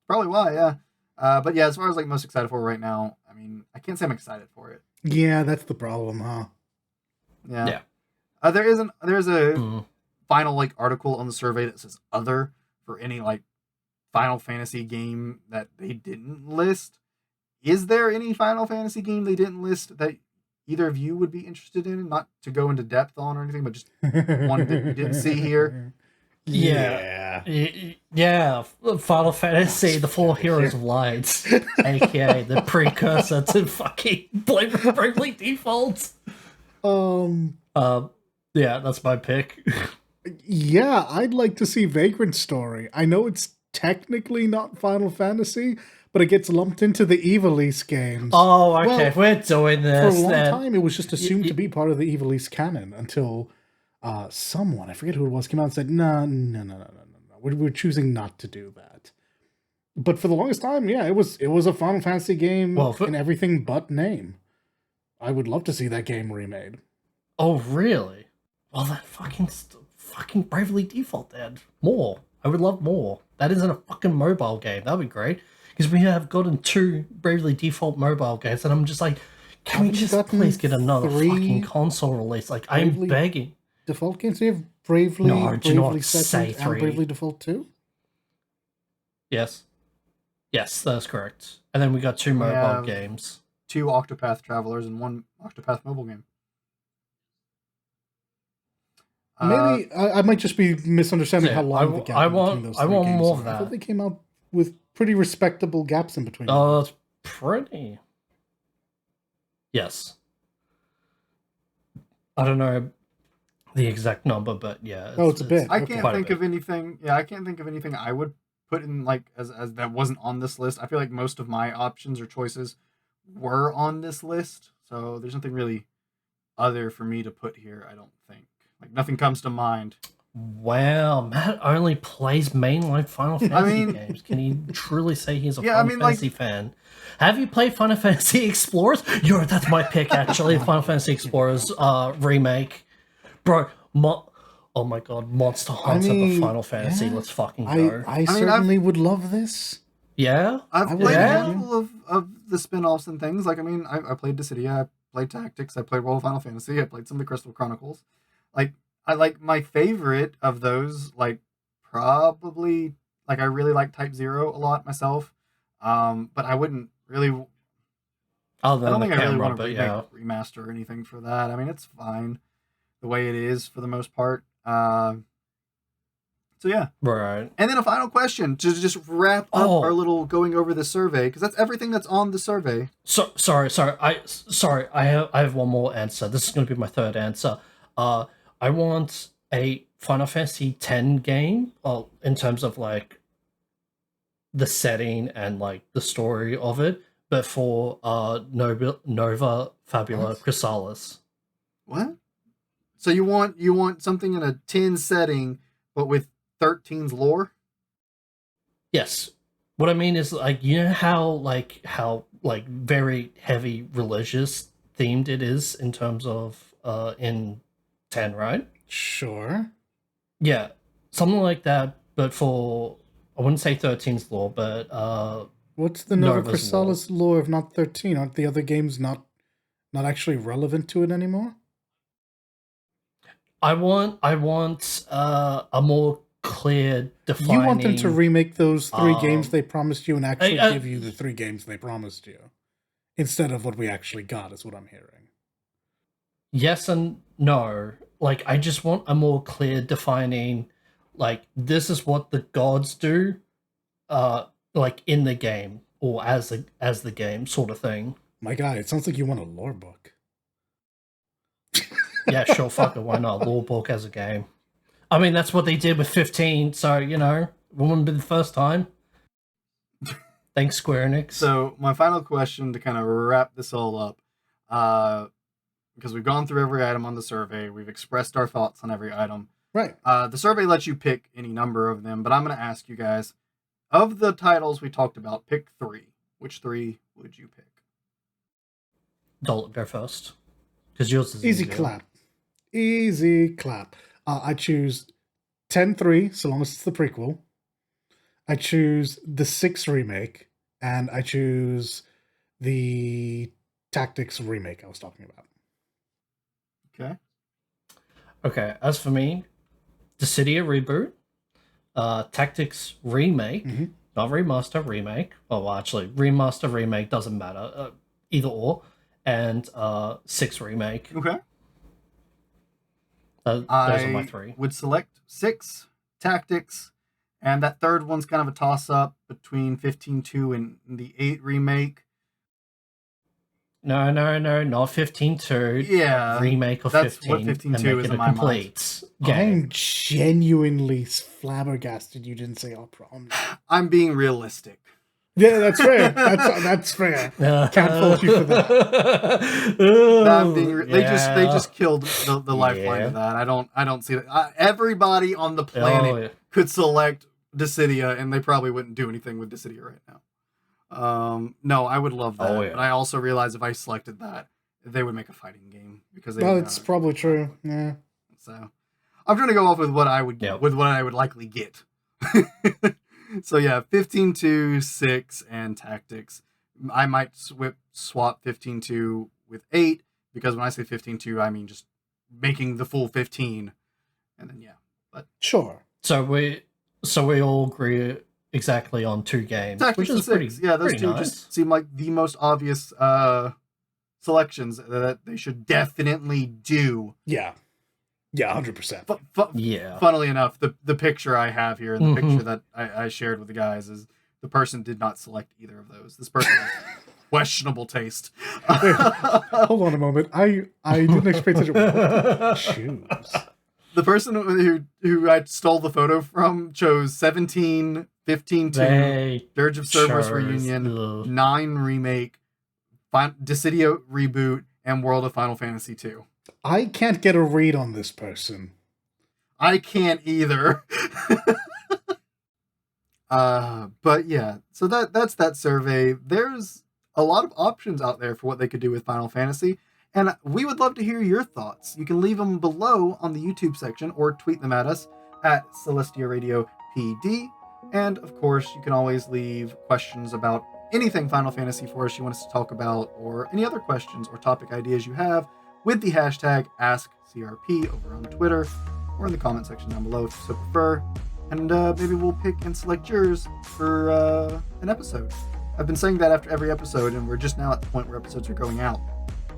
probably why, yeah. But yeah, as far as like most excited for right now, I mean, I can't say I'm excited for it. Yeah, that's the problem, huh? Yeah. There's a final like article on the survey that says other for any like Final Fantasy game that they didn't list. Is there any Final Fantasy game they didn't list that either of you would be interested in? Not to go into depth on or anything, but just one that you didn't see here. Yeah. Final Fantasy, the Four Heroes of Light, a.k.a. the precursor to fucking Bravely Default. Yeah, that's my pick. Yeah, I'd like to see Vagrant Story. I know it's technically not Final Fantasy, but it gets lumped into the Ivalice games. Oh, okay, we're doing this. For a long time, it was just assumed to be part of the Ivalice canon until someone, I forget who it was, came out and said, no. We're choosing not to do that. But for the longest time, yeah, it was a Final Fantasy game in everything but name. I would love to see that game remade. Oh, really? Well, that fucking Bravely Default then. More. I would love more. That isn't a fucking mobile game. That'd be great. Because we have gotten 2 Bravely Default mobile games, and I'm just like, can we just please get another fucking console release? Like, I'm begging. Default games? Do you have Bravely, no, do Bravely not Second, say 3. and Bravely Default 2? Yes. Yes, that's correct. And then we got 2 mobile games. 2 Octopath Travelers and 1 Octopath mobile game. Maybe I might just be misunderstanding how long the gap between those 3 games more are. of that. I thought they came out with pretty respectable gaps in between. Oh, it's pretty. Yes. I don't know the exact number, but yeah. It's a bit. I can't think of anything. Yeah, I can't think of anything I would put in like as that wasn't on this list. I feel like most of my options or choices were on this list, so there's nothing really other for me to put here. I don't think. Like nothing comes to mind. Wow, Matt only plays mainline Final Fantasy games. Can he truly say he's a Final Fantasy fan? Have you played Final Fantasy Explorers? That's my pick actually. Final Fantasy Explorers remake, bro. Oh my god, Monster Hunter the Final Fantasy. Yeah, let's fucking go. I certainly would love this. Yeah, I've played a handful of the spin-offs and things. Like I played Dissidia, I played Tactics, I played World of Final Fantasy, I played some of the Crystal Chronicles. Like I like my favorite of those, like probably like I really like Type 0 a lot myself. But I wouldn't really I don't think I really want to remaster or anything for that. I mean it's fine the way it is for the most part. So yeah. Right. And then a final question to just wrap up our little going over the survey, because that's everything that's on the survey. Sorry. I have one more answer. This is going to be my third answer. I want a Final Fantasy X game, in terms of like the setting and like the story of it, but for Nova Fabula Chrysalis. What? So you want something in a 10 setting, but with 13's lore? Yes. What I mean is, like, you know how very heavy religious themed it is in terms of in 10, right? Sure. Yeah, something like that, but for, I wouldn't say 13's lore, but what's the Nova Chrysalis lore if not 13? Aren't the other games not actually relevant to it anymore? I want a more clear defining. You want them to remake those 3 games they promised you and actually give you the 3 games they promised you, instead of what we actually got, is what I'm hearing. Yes and no. Like, I just want a more clear defining, like, this is what the gods do, like, in the game, or as the game, sort of thing. My guy, it sounds like you want a lore book. Yeah, sure, fuck it, why not? Lore book as a game. I mean, that's what they did with 15, so, you know, it wouldn't be the first time. Thanks, Square Enix. So, my final question to kind of wrap this all up, because we've gone through every item on the survey, we've expressed our thoughts on every item. Right. The survey lets you pick any number of them, but I'm going to ask you guys, of the titles we talked about, pick 3. Which 3 would you pick? Dalton, go first. Because yours is Easy easier. clap. Easy clap. I choose 10-3, so long as it's the prequel. I choose the 6 remake, and I choose the Tactics remake I was talking about. Okay. Okay, as for me, Dissidia reboot, Tactics remake, not remaster, remake. Oh, well, actually, remaster, remake doesn't matter. Either or. And 6 remake. Okay. Those are my I 3. would select 6 Tactics, and that third one's kind of a toss-up between 15.2 and the 8 remake. No, not 15.2. Yeah, Remake of that's 15. what 15.2 and make is it in a my complete game. I'm genuinely flabbergasted you didn't say Opera Omni. I'm being realistic. Yeah, that's fair. That's fair. Can't fault you for that. They just killed the lifeline of that. I don't see that. Everybody on the planet could select Dissidia, and they probably wouldn't do anything with Dissidia right now. No, I would love that, but I also realize if I selected that, they would make a fighting game because they. Well, it's probably true. Yeah. So, I'm trying to go off with what I would get, with what I would likely get. So yeah, 15.2, 6, and Tactics. I might swap 15.2 with 8 because when I say 15.2, I mean just making the full 15, and then but sure. So we all agree exactly on 2 games, Tactics which is and 6. Yeah, those two nice. just seem like the most obvious selections that they should definitely do. Yeah. Yeah, 100%. Yeah. Funnily enough, the picture I have here and the picture that I shared with the guys is the person did not select either of those. This person has questionable taste. Wait, hold on a moment. I didn't expect such a choose. The person who I stole the photo from chose 17, 15.2, Dirge of Cerberus Reunion, 9 remake, Dissidia reboot, and World of Final Fantasy 2. I can't get a read on this person. I can't either. But yeah, so that's that survey. There's a lot of options out there for what they could do with Final Fantasy, and we would love to hear your thoughts. You can leave them below on the YouTube section or tweet them at us at Celestia Radio PD. And of course, you can always leave questions about anything Final Fantasy for us you want us to talk about, or any other questions or topic ideas you have, with the hashtag AskCRP over on Twitter, or in the comment section down below if you so prefer. And maybe we'll pick and select yours for an episode. I've been saying that after every episode, and we're just now at the point where episodes are going out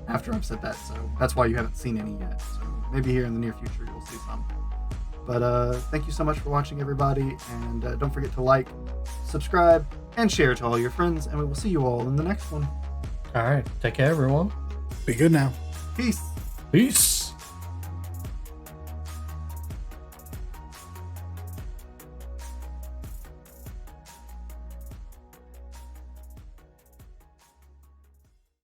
after I've said that, so that's why you haven't seen any yet. So maybe here in the near future you'll see some. But thank you so much for watching, everybody, and don't forget to like, subscribe, and share to all your friends, and we will see you all in the next one. All right, take care, everyone. Be good now. Peace. Peace.